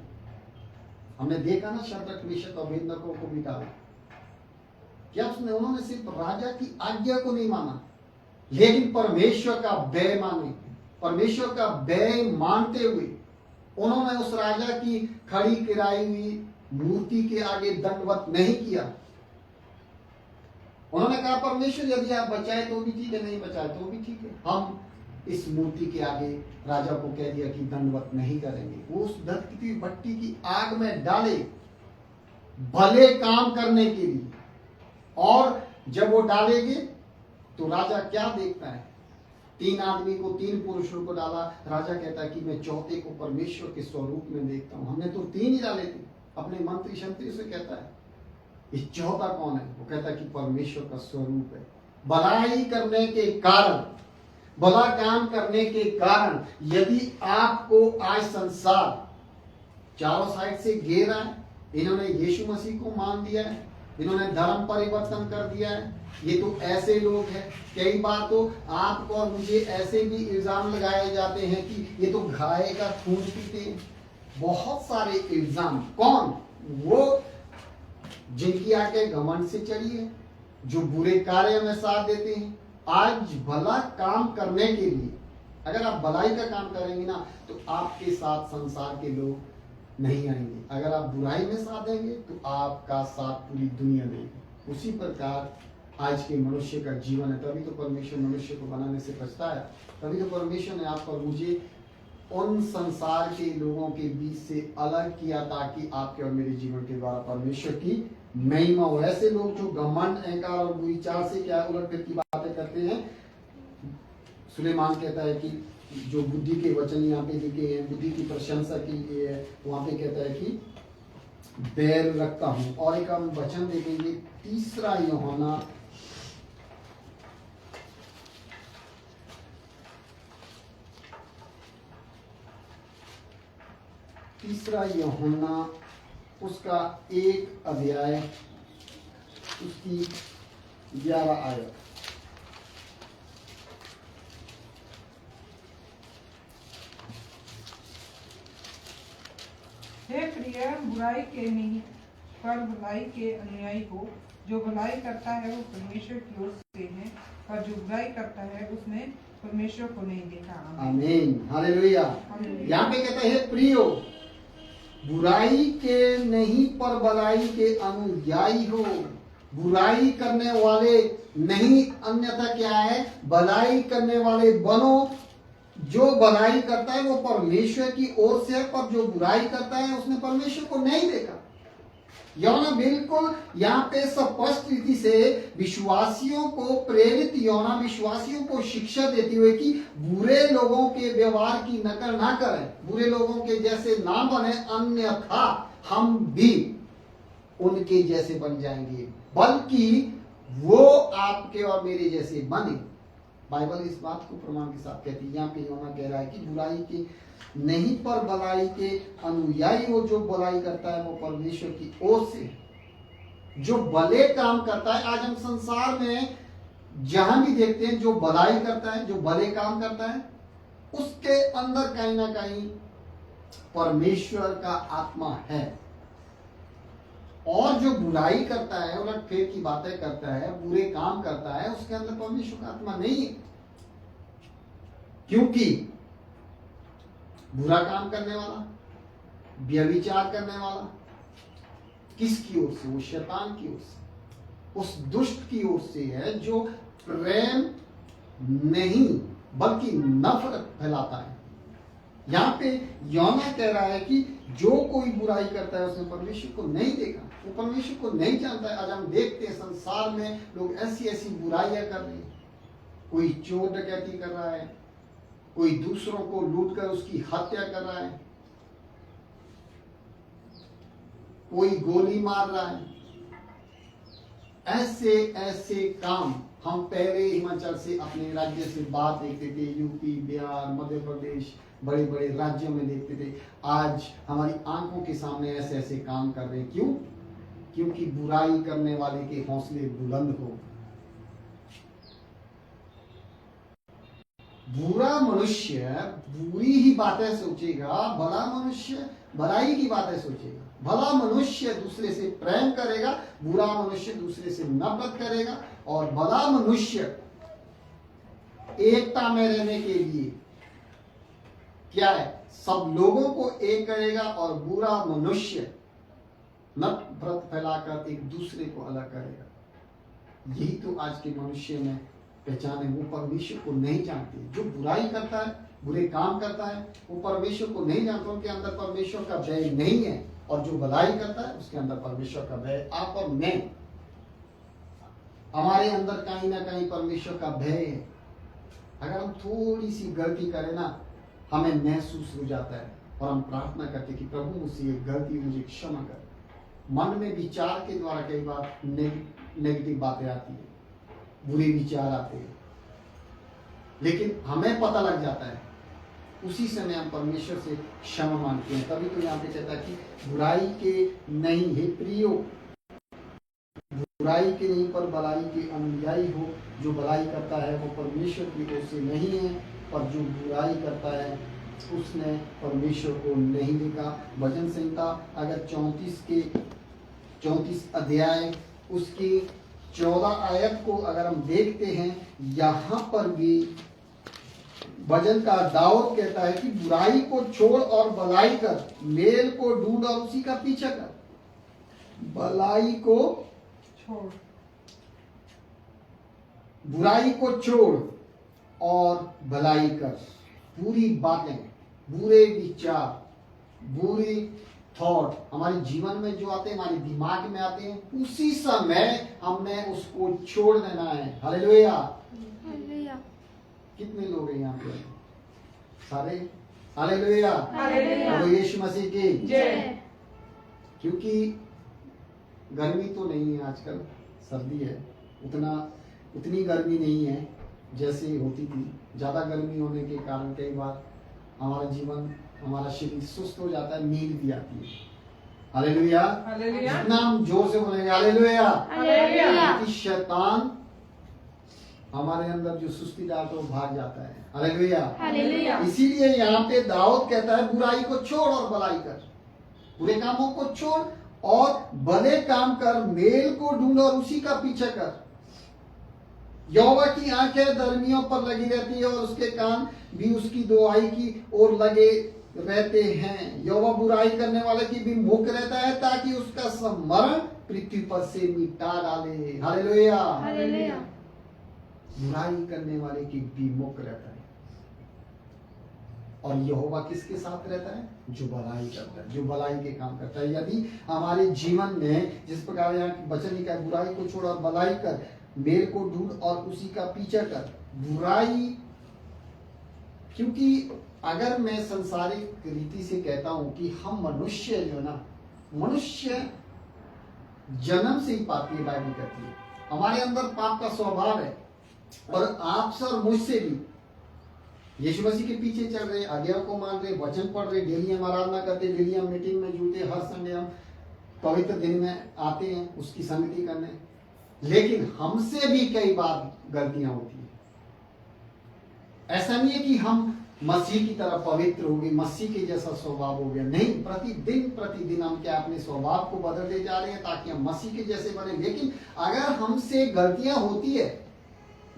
हमने देखा ना, शद्रक, मेशक और अबेदनगो को भी डाला। क्या उन्होंने सिर्फ राजा की आज्ञा को नहीं माना, लेकिन परमेश्वर का व्यय माने। परमेश्वर का व्यय मानते हुए उन्होंने उस राजा की खड़ी किराई हुई मूर्ति के आगे दंडवत नहीं किया। उन्होंने कहा, परमेश्वर यदि आप बचाए तो भी ठीक है, नहीं बचाए तो भी ठीक है, हम इस मूर्ति के आगे राजा को कह दिया कि दंडवत नहीं करेंगे। वो उस दत्त की भट्टी की आग में डाले भले काम करने के लिए। और जब वो डालेंगे तो राजा क्या देखता है, 3 आदमी को, 3 पुरुषों को डाला। राजा कहता है कि मैं चौथे को परमेश्वर के स्वरूप में देखता हूं। हमने तो 3 ही डाले थे। अपने मंत्री शंत्री से कहता है, ये चौथा कौन है? वो कहता है कि परमेश्वर का स्वरूप है। भलाई करने के कारण, भला काम करने के कारण, यदि आपको आज संसार चारों साइड से घेरा है, इन्होंने यीशु मसीह को मान दिया है, इन्होंने धर्म परिवर्तन कर दिया है, ये तो ऐसे लोग हैं। कई बार तो आपको और मुझे ऐसे भी इल्जाम लगाए जाते हैं कि ये तो गाय का खून पीते हैं। बहुत सारे इल्जाम। कौन? वो जिनकी आंखें घमंड से चढ़ी है, जो बुरे कार्य में साथ देते हैं। आज भला काम करने के लिए, अगर आप भलाई का काम करेंगे ना, तो आपके साथ संसार के लोग नहीं आएंगे। अगर आप बुराई में साथ देंगे तो आपका साथ पूरी दुनिया देगी। उसी प्रकार आज के मनुष्य का जीवन है। तभी तो परमेश्वर मनुष्य को बनाने से पछताया। तभी तो परमेश्वर ने आपको और मुझे उन संसार के लोगों के बीच से अलग किया, ताकि आपके और मेरे जीवन के द्वारा परमेश्वर की महिमा हो। ऐसे लोग जो घमंड, अहंकार और बुरी चाल से क्या उलट फिर की बातें करते हैं। सुलेमान कहता है कि जो बुद्धि के वचन यहाँ पे लिखे हैं, बुद्धि की प्रशंसा के लिए है, वहां पे कहता है कि बैर रखता हूं। और एक हम वचन देखेंगे, 3 यूहन्ना 3 यूहन्ना उसका 1 अध्याय उसकी 11 आयत। हे प्रिय, बुराई के नहीं पर भलाई के अनुयायी हो। जो भलाई करता है वो परमेश्वर की ओर से है, और जो बुराई करता है उसने परमेश्वर को नहीं देखा। आमीन, हालेलुया। यहाँ पे कहता है, प्रियो, बुराई के नहीं पर भलाई के अनुयायी हो। बुराई करने वाले नहीं, अन्यथा क्या है, भलाई करने वाले बनो। जो भलाई करता है वो परमेश्वर की ओर से है, पर जो बुराई करता है उसने परमेश्वर को नहीं देखा। यूहन्ना बिल्कुल यहाँ पे स्पष्ट रीति से विश्वासियों को प्रेरित, यूहन्ना विश्वासियों को शिक्षा देते हुए कि बुरे लोगों के व्यवहार की नकल ना करें, बुरे लोगों के जैसे ना बने, अन्यथा हम भी उनके जैसे बन जाएंगे, बल्कि वो आपके और मेरे जैसे बने। बाइबल इस बात को प्रमाण के साथ कहती है। यहाँ पे यूहन्ना कह रहा है कि बुराई के नहीं पर भलाई के अनुयायी हो। जो भलाई करता है वो परमेश्वर की ओर से। जो भले काम करता है। आज हम संसार में जहां भी देखते हैं, जो भलाई करता है, जो भले काम करता है, उसके अंदर कहीं ना कहीं परमेश्वर का आत्मा है। और जो बुराई करता है, उलटफेर की बातें करता है, बुरे काम करता है, उसके अंदर परमेश्वर का आत्मा नहीं है। क्योंकि बुरा काम करने वाला, व्यभिचार करने वाला किसकी ओर से? वो शैतान की ओर से, उस दुष्ट की ओर से है, जो प्रेम नहीं बल्कि नफरत फैलाता है। यहां पे यूहन्ना कह रहा है कि जो कोई बुराई करता है उसने परमेश्वर को नहीं देखा, वो परमेश्वर को नहीं जानता है। आज हम देखते हैं संसार में लोग ऐसी ऐसी बुराइयां कर रहे हैं। कोई चोर डकैती कर रहा है, कोई दूसरों को लूट कर उसकी हत्या कर रहा है, कोई गोली मार रहा है। ऐसे ऐसे काम हम पहले हिमाचल से, अपने राज्य से बात देखते थे, यूपी, बिहार, मध्य प्रदेश, बड़े बड़े राज्यों में देखते थे। आज हमारी आंखों के सामने ऐसे ऐसे काम कर रहे हैं। क्यों? क्योंकि बुराई करने वाले के हौसले बुलंद हो। बुरा मनुष्य बुरी ही बातें सोचेगा, भला मनुष्य भलाई की बातें सोचेगा। भला मनुष्य दूसरे से प्रेम करेगा, बुरा मनुष्य दूसरे से नफरत करेगा। और भला मनुष्य एकता में रहने के लिए क्या है? सब लोगों को एक करेगा। और बुरा मनुष्य नफरत फैलाकर एक दूसरे को अलग करेगा। यही तो आज के मनुष्य में पहचान है। वो परमेश्वर को नहीं जानते। जो बुराई करता है, बुरे काम करता है, वो परमेश्वर को नहीं जानता। उनके अंदर परमेश्वर का भय नहीं है। और जो भलाई करता है, उसके अंदर परमेश्वर का भय। आप और मैं, हमारे अंदर कहीं ना कहीं परमेश्वर का भय है। अगर हम थोड़ी सी गलती करें ना, हमें महसूस हो जाता है और हम प्रार्थना करते कि प्रभु मुझसे ये गलती मुझे क्षमा कर। मन में विचार के द्वारा कई बार नेगेटिव बातें आती है, बुरे विचार आते हैं, लेकिन हमें पता लग जाता है। उसी समय हम परमेश्वर से क्षमा मांगते हैं। तभी तो यहाँ पे कहता है कि बुराई के नहीं है प्रियो, बुराई के नहीं पर भलाई के अनुयायी हो। जो भलाई करता है वो परमेश्वर की ओर से नहीं है, और जो बुराई करता है उसने परमेश्वर को नहीं देखा। भजन संहिता अगर 34 अध्याय उसकी 14 आयत को अगर हम देखते हैं, यहाँ पर भी भजनकार दाऊद कहता है कि बुराई को छोड़ और भलाई कर, मेल को ढूंढ और उसी का पीछा कर। भलाई को छोड़, बुराई को छोड़ और भलाई कर। बुरी बातें, बुरे विचार, बुरे थॉट हमारे जीवन में जो आते हैं, हमारे दिमाग में आते हैं, उसी समय हमने उसको छोड़ देना है। हालेलुया। कितने लोग हैं यहाँ पे? सारे? हालेलुया। तो यीशु मसीह की जय। क्योंकि गर्मी तो नहीं है आजकल, सर्दी है। उतनी गर्मी नहीं है जैसे होती थी। ज्यादा गर्मी होने के कारण कई बार हमारा जीवन, हमारा शरीर सुस्त हो जाता है, नींद भी आती है। हालेलुया। जितना हम जोर से बोलेंगे हालेलुया, क्योंकि शैतान हमारे अंदर जो सुस्ती डालता है वो भाग जाता है। हालेलुया। इसीलिए यहाँ पे दाऊद कहता है बुराई को छोड़ और भलाई कर। बुरे कामों को छोड़ और भले काम कर, मेल को ढूंढ और उसी का पीछा कर। यहोवा की आंखें धर्मियों पर लगी रहती है और उसके कान भी उसकी दुहाई की ओर लगे रहते हैं। यहोवा बुराई करने वाले की भी मुख रहता है, ताकि उसका स्मरण पृथ्वी पर से मिटा डाले। हालेलुया। बुराई करने वाले की भी मुख रहता है। और यहोवा किसके साथ रहता है? जो भलाई करता है, जो भलाई के काम करता है। यदि हमारे जीवन में जिस प्रकार यहाँ वचन लिखा है, बुराई को छोड़ और भलाई कर, मेल को ढूंढ और उसी का पीछा कर। बुराई, क्योंकि अगर मैं संसारिक रीति से कहता हूं कि हम मनुष्य जो ना, मनुष्य जन्म से ही पाप की बाइबल कहती है। हमारे अंदर पाप का स्वभाव है। और आपसे और मुझसे भी यीशु मसीह के पीछे चल रहे, आज्ञाओं को मान रहे, वचन पढ़ रहे, डेली हम आराधना करते, डेली हम मीटिंग में जुड़ते, हर संडे हम पवित्र दिन में आते हैं उसकी संगति करने, लेकिन हमसे भी कई बार गलतियां होती हैं। ऐसा नहीं है कि हम मसीह की तरह पवित्र हो गए, मसीह के जैसा स्वभाव हो गया, नहीं, प्रतिदिन हम क्या अपने स्वभाव को बदलते जा रहे हैं ताकि हम मसीह के जैसे बने। लेकिन अगर हमसे गलतियां होती है,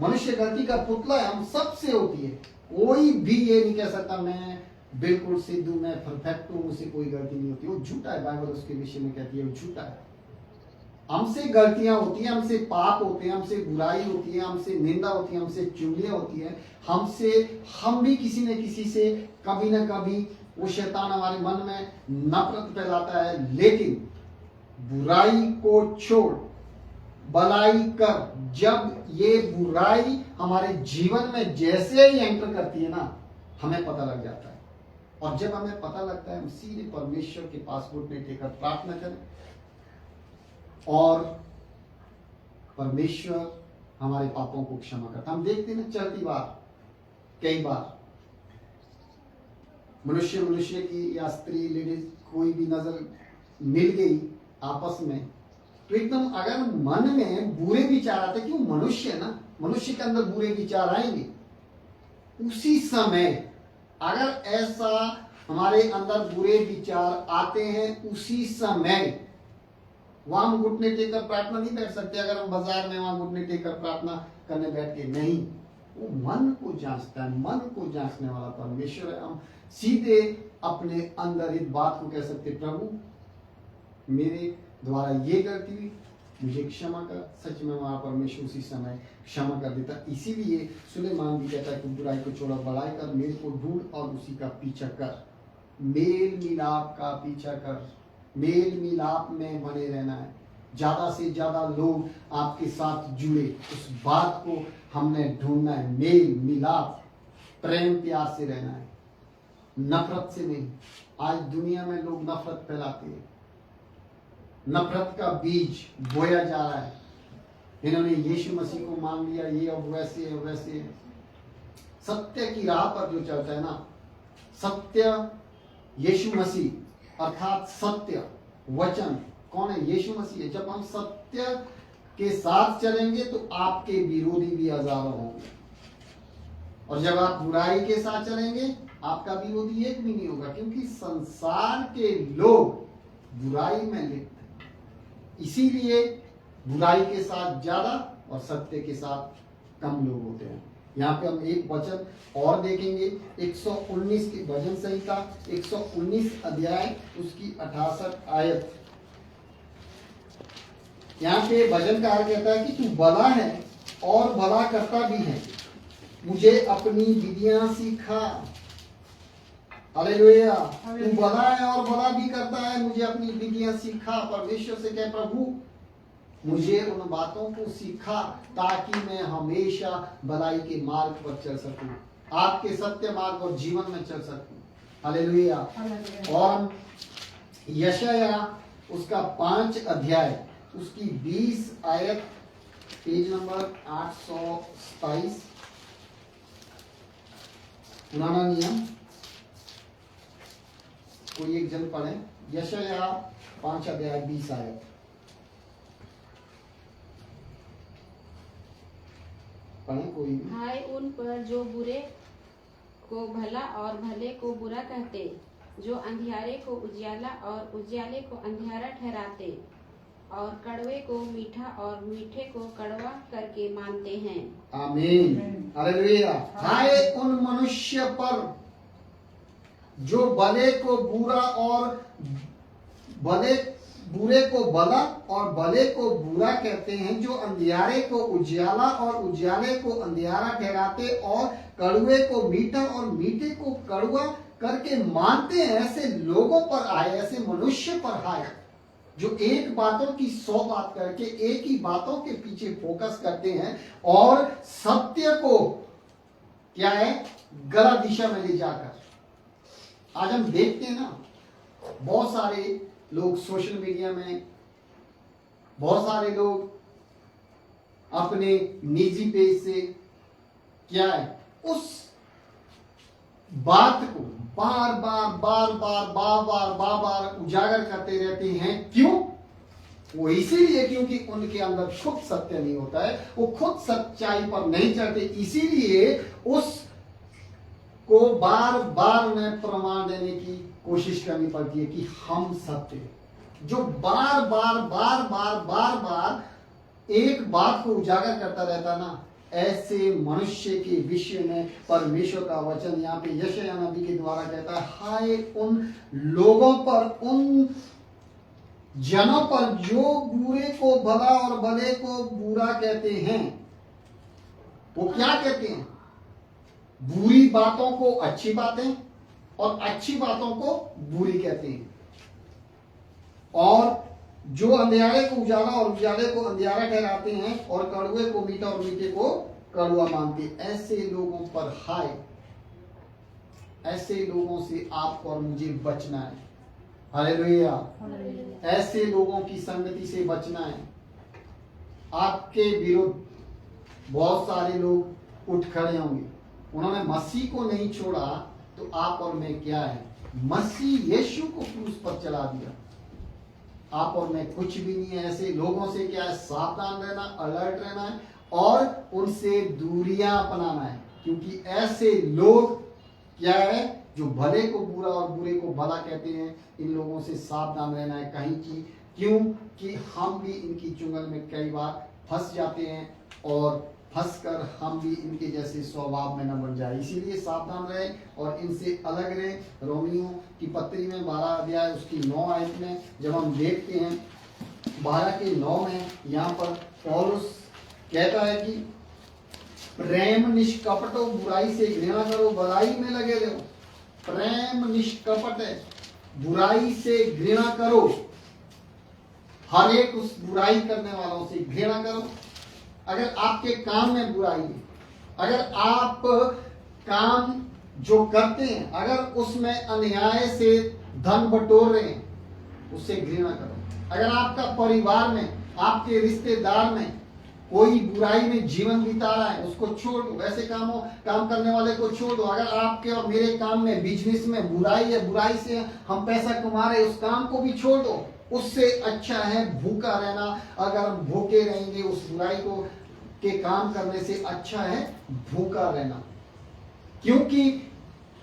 मनुष्य गलती का पुतला है, हम सबसे होती है, कोई भी ये नहीं कह सकता मैं बिल्कुल सिद्ध हूं, मैं परफेक्ट हूं, मुझसे कोई गलती नहीं होती। वो झूठा है, बाइबल उसके विषय में कहती है वो झूठा है। हमसे गलतियां होती हैं, हमसे पाप होते हैं, हमसे बुराई होती है, हमसे निंदा होती है, हमसे चुगलियां होती है, हम भी किसी न किसी से कभी न कभी वो शैतान हमारे मन में नफरत फैलाता है। लेकिन बुराई को छोड़ भलाई कर, जब ये बुराई हमारे जीवन में जैसे ही एंटर करती है ना, हमें पता लग जाता है। और जब हमें पता लगता है, हम सीधे परमेश्वर के पास घुटने टेकर प्रार्थना करें और परमेश्वर हमारे पापों को क्षमा करता। हम देखते हैं ना, चलती बार कई बार मनुष्य की या स्त्री लेडीज कोई भी नजर मिल गई आपस में, तो एकदम अगर मन में बुरे विचार आते, क्यों मनुष्य है ना, मनुष्य के अंदर बुरे विचार आएंगे, उसी समय अगर ऐसा हमारे अंदर बुरे विचार आते हैं, उसी समय वहां हम घुटने टेकर प्रार्थना नहीं बैठ सकते। अगर हम बाजार में वहां घुटने टेकर प्रार्थना करने बैठ के नहीं, वो मन को जांचता है, मन को जांचने वाला परमेश्वर है। हम सीधे अपने अंदर इस बात को कह सकते, प्रभु मेरे द्वारा ये गलती हुई, मुझे क्षमा कर। सच में हमारा परमेश्वर उसी समय क्षमा कर देता। इसीलिए सुलेमान भी कहता है कि बुराई को छोड़ा भलाई कर, मेरे को ढूंढ और उसी का पीछा कर। मेल मिलाप का पीछा कर, मेल मिलाप में बने रहना है। ज्यादा से ज्यादा लोग आपके साथ जुड़े, उस बात को हमने ढूंढना है। मेल मिलाप, प्रेम प्यार से रहना है, नफरत से नहीं। आज दुनिया में लोग नफरत फैलाते हैं, नफरत का बीज बोया जा रहा है। इन्होंने यीशु मसीह को मान लिया, ये अब वैसे है वैसे है। सत्य की राह पर जो चलता है ना, सत्य यीशु मसीह अर्थात सत्य वचन कौन है? यीशु मसीह है। जब हम सत्य के साथ चलेंगे तो आपके विरोधी भी हजारों होंगे, और जब आप बुराई के साथ चलेंगे आपका विरोधी एक भी नहीं होगा, क्योंकि संसार के लोग बुराई में लिप्त हैं। इसीलिए बुराई के साथ ज्यादा और सत्य के साथ कम लोग होते हैं। यहाँ पे हम एक वचन और देखेंगे, 119 की भजन संहिता 119 अध्याय उसकी 68 आयत। यहाँ पे भजनकार कहता है कि तू भला है और भला करता भी है, मुझे अपनी विधियां सिखा। हालेलुया। तू भला है और भला भी करता है, मुझे अपनी विधियां सिखा। परमेश्वर से कह, प्रभु मुझे उन बातों को सिखा ताकि मैं हमेशा भलाई के मार्ग पर चल सकूं, आपके सत्य मार्ग और जीवन में चल सकूं। हालेलुया। और यशाया उसका 5 अध्याय उसकी 20 आयत, पेज नंबर 827, पुराना नियम। कोई एक जन पढ़े, यशाया 5 अध्याय 20 आयत। पढ़े कोई। हाय उन पर जो बुरे को भला और भले को बुरा कहते, जो अंधियारे को उजियाला और उजियाले को अंधियारा ठहराते, और कड़वे को मीठा और मीठे को कड़वा करके मानते हैं। आमीन। हालेलुया। हाय उन मनुष्य पर जो भले को बुरा और बुरे को भला और भले को बुरा कहते हैं, जो अंधियारे को उजियाला और उजियाले को अंधियारा ठहराते, और कड़वे को मीठा और मीठे को कड़वा करके मानते हैं। ऐसे लोगों पर आए, ऐसे मनुष्य पर आए जो एक बातों की 100 बात करके एक ही बातों के पीछे फोकस करते हैं और सत्य को क्या है, गलत दिशा में ले जाकर। आज हम देखते हैं ना, बहुत सारे लोग सोशल मीडिया में, बहुत सारे लोग अपने निजी पेज से क्या है, उस बात को बार बार उजागर करते रहते हैं। क्यों? वो इसीलिए क्योंकि उनके अंदर खुद सत्य नहीं होता है, वो खुद सच्चाई पर नहीं चढ़ते, इसीलिए उस को बार बार उन्हें प्रमाण देने की कोशिश करनी पड़ती है कि हम सत्य। जो बार बार बार बार बार बार एक बात को उजागर करता रहता ना, ऐसे मनुष्य के विषय में परमेश्वर का वचन यहाँ पे यशायाह नबी के द्वारा कहता है, हाय उन लोगों पर, उन जनों पर जो बुरे को भला और भले को बुरा कहते हैं। वो क्या कहते हैं? बुरी बातों को अच्छी बातें और अच्छी बातों को बुरी कहते हैं, और जो अंधियारे को उजाला और उजाले को अंधियारा ठहराते हैं, और कड़वे को मीठा और मीठे को कड़वा मानते हैं। ऐसे लोगों पर हाय, ऐसे लोगों से आपको और मुझे बचना है। हालेलुया। ऐसे लोगों की संगति से बचना है। आपके विरुद्ध बहुत सारे लोग उठ खड़े होंगे, उन्होंने मसीह को नहीं छोड़ा तो आप और मैं क्या है? मसीह यीशु को क्रूस पर चला दिया। आप और मैं कुछ भी नहीं है। ऐसे लोगों से क्या है? सावधान रहना, अलर्ट रहना है और उनसे दूरियां अपनाना है, क्योंकि ऐसे लोग क्या है? जो भले को बुरा और बुरे को भला कहते हैं, इन लोगों से सावधान रहना है। कहीं की क्यों कि हम भी इनकी चुंगल में कई बार फंस जाते हैं, और फंसकर हम भी इनके जैसे स्वभाव में न बन जाए। इसीलिए सावधान रहे और इनसे अलग रहे। रोमियो की पत्री में 12 अध्याय उसकी 9 आयत में जब हम देखते हैं, 12 के 9 में यहाँ पर पौलुस कहता है कि प्रेम निष्कपटो, बुराई से घृणा करो, भलाई में लगे रहो। प्रेम निष्कपट है, बुराई से घृणा करो। हर एक उस बुराई करने वालों से घृणा करो। अगर आपके काम में बुराई है, अगर आप काम जो करते हैं, अगर उसमें अन्याय से धन बटोर रहे हैं, उससे घृणा करो। अगर आपका परिवार में, आपके रिश्तेदार में कोई बुराई में जीवन बिता रहा है, उसको छोड़ दो। ऐसे काम करने वाले को छोड़ दो। अगर आपके और मेरे काम में, बिजनेस में बुराई है, बुराई से हम पैसा कमा रहे हैं, उस काम को भी छोड़ दो। उससे अच्छा है भूखा रहना। अगर हम भूखे रहेंगे, उस बुराई को के काम करने से अच्छा है भूखा रहना। क्योंकि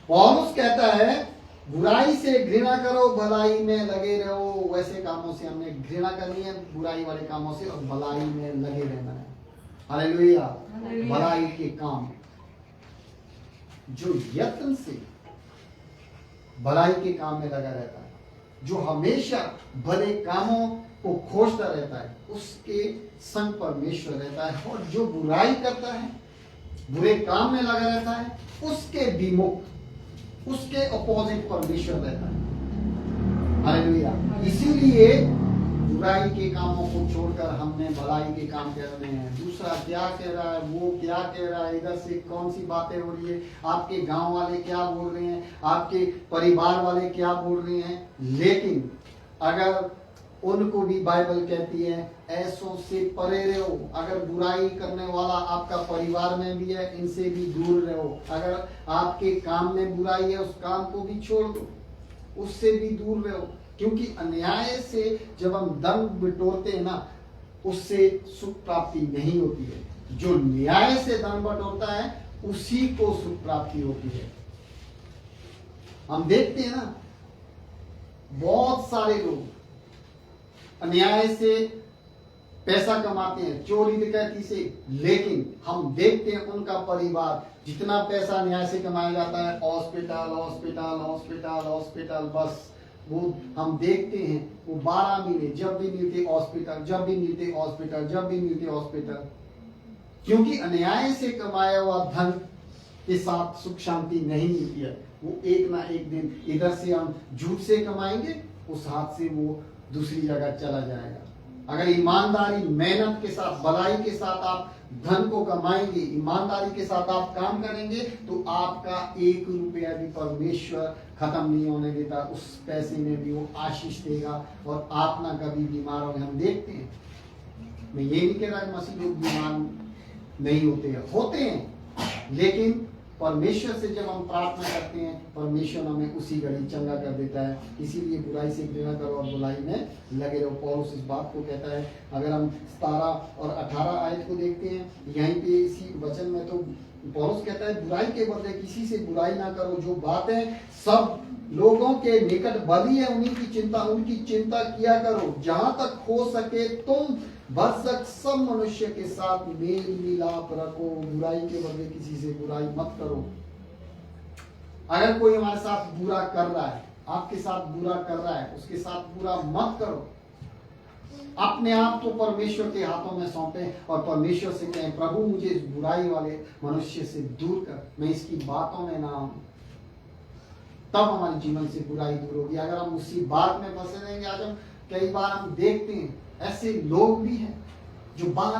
पौलुस कहता है बुराई से घृणा करो, भलाई में लगे रहो। वैसे कामों से हमने घृणा करनी है, बुराई वाले कामों से, और भलाई में लगे रहना है। हालेलुया। भलाई के काम, जो यत्न से भलाई के काम में लगा रहता है, जो हमेशा भले कामों को खोजता रहता है, उसके संग परमेश्वर रहता है। और जो बुराई करता है, बुरे काम में लगा रहता है, उसके विमुख, उसके अपोजिट परमेश्वर रहता है। हालेलुया। इसीलिए बुराई के कामों को छोड़कर हमने भलाई के काम करने हैं। दूसरा क्या कह रहा है, वो क्या कह रहा है, इधर से कौन सी बातें हो रही है, आपके गांव वाले क्या बोल रहे हैं, आपके परिवार वाले क्या बोल रहे हैं। लेकिन अगर उनको भी बाइबल कहती है ऐसों से परे रहो। अगर बुराई करने वाला आपका परिवार में भी है, इनसे भी दूर रहो। अगर आपके काम में बुराई है, उस काम को भी छोड़ दो, उससे भी दूर रहो। क्योंकि अन्याय से जब हम धन बटोरते हैं ना, उससे सुख प्राप्ति नहीं होती है। जो न्याय से धन बटोरता है, उसी को सुख प्राप्ति होती है। हम देखते हैं ना, बहुत सारे लोग अन्याय से पैसा कमाते हैं, चोरी डकैती से, लेकिन हम देखते हैं उनका परिवार, जितना पैसा न्याय से कमाया जाता है, हॉस्पिटल हॉस्पिटल हॉस्पिटल हॉस्पिटल, बस वो हम देखते हैं वो 12 महीने जब भी मिलते हॉस्पिटल, जब भी मिलते हॉस्पिटल, जब भी मिलते हॉस्पिटल। क्योंकि अन्याय से कमाया हुआ धन के साथ सुख शांति नहीं मिलती है। वो एक ना एक दिन इधर से हम झूठ से कमाएंगे, उस हाथ से वो दूसरी जगह चला जाएगा। अगर ईमानदारी, मेहनत के साथ, भलाई के साथ आप धन को कमाएंगे, ईमानदारी के साथ आप काम करेंगे, तो आपका 1 रुपया भी परमेश्वर खत्म नहीं होने देता। उस पैसे में भी वो आशीष देगा और आप ना कभी बीमार होंगे। हम देखते हैं, मैं ये नहीं कह रहा कि मसीह लोग बीमार नहीं होते हैं, लेकिन परमेश्वर से जब हम प्रार्थना करते हैं, परमेश्वर हमें उसी घड़ी चंगा कर देता है। इसीलिए बुराई से घृणा करो और बुराई में लगे रहो। पौलुस इस बात को कहता है। अगर हम 17 और 18 आयत को देखते हैं, यहीं पे इसी वचन में तो पौलुस कहता है बुराई के बदले किसी से बुराई ना करो। जो बातें सब लोगों के निकट भली है उनकी चिंता किया करो। जहां तक हो सके तुम भरसक सब मनुष्य के साथ मेल मिलाप रखो। बुराई के बदले किसी से बुराई मत करो। अगर कोई हमारे साथ बुरा कर रहा है, आपके साथ बुरा कर रहा है, उसके साथ बुरा मत करो। अपने आप को परमेश्वर के हाथों में सौंपे और परमेश्वर से कहें, प्रभु मुझे इस बुराई वाले मनुष्य से दूर कर, मैं इसकी बातों में ना आऊं। तब हमारे जीवन से बुराई दूर होगी। अगर हम उसी बात में फंसे रहेंगे, आज हम कई बार हम देखते हैं ऐसे लोग भी हैं जो बार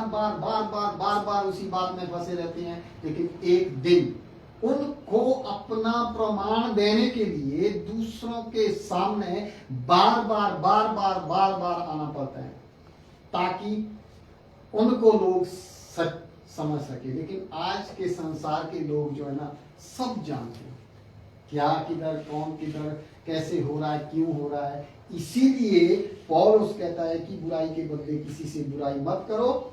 बार उसी बात में फंसे रहते हैं, लेकिन एक दिन उनको अपना प्रमाण देने के लिए दूसरों के सामने बार बार आना पड़ता है ताकि उनको लोग सच समझ सके। लेकिन आज के संसार के लोग जो है ना, सब जानते हैं क्या किधर कौन किधर कैसे हो रहा है, क्यों हो रहा है। इसीलिए पौलुस कहता है कि बुराई के बदले किसी से बुराई मत करो।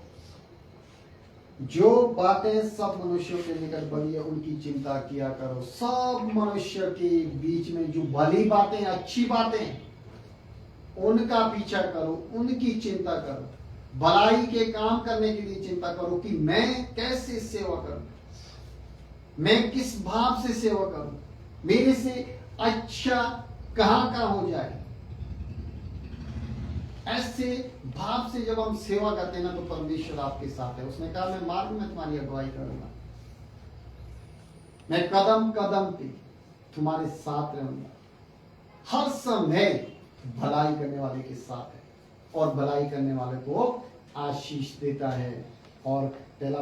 जो बातें सब मनुष्यों के निकट भली है उनकी चिंता किया करो। सब मनुष्य के बीच में जो भली बातें, अच्छी बातें, उनका पीछा करो, उनकी चिंता करो। भलाई के काम करने के लिए चिंता करो कि मैं कैसे सेवा करूं, मैं किस भाव से सेवा करूं, मेरे से अच्छा कहां का हो जाए। ऐसे भाव से जब हम सेवा करते हैं ना, तो परमेश्वर आपके साथ है। उसने कहा मैं मार्ग में तुम्हारी अगुवाई करूंगा, मैं कदम कदम पे तुम्हारे साथ रहूंगा। हर समय भलाई करने वाले के साथ है और भलाई करने वाले को आशीष देता है। और पहला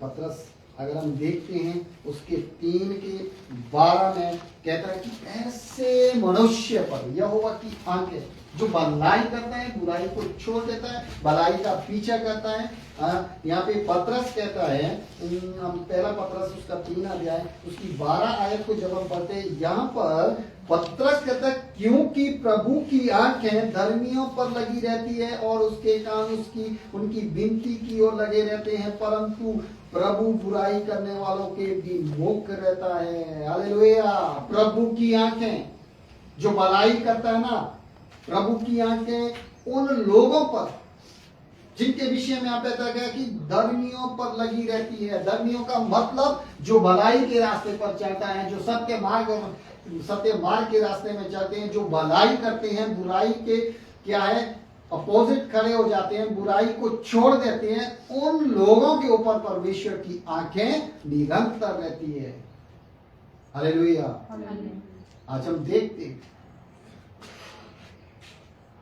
पत्रस अगर हम देखते हैं उसके 3:12 में कहता है कि ऐसे मनुष्य पर यहोवा की आंखें, जो भलाई करता है, बुराई को छोड़ देता है, भलाई का पीछा करता है। यहाँ पे पत्रस कहता है, पहला पत्रस उसका 3 अध्याय उसकी 12 आयत को जब हम पढ़ते हैं, यहाँ पर पत्रस कहता है क्योंकि प्रभु की आंखें धर्मियों पर लगी रहती है और उसके कान उनकी विनती की ओर लगे रहते हैं, परंतु प्रभु बुराई करने वालों के विमुख रहता है। हालेलुया। प्रभु की आंखें, जो भलाई करता है ना, प्रभु की आंखें उन लोगों पर जिनके विषय में आप कहता है कि धर्मियों पर लगी रहती है। धर्मियों का मतलब जो भलाई के रास्ते पर चलता है, जो सत्य मार्ग के रास्ते में चलते हैं, जो भलाई करते हैं, बुराई के क्या है अपोजिट खड़े हो जाते हैं, बुराई को छोड़ देते हैं, उन लोगों के ऊपर परमेश्वर की आंखें निरंतर रहती है। हालेलुया। आज हम देखते हैं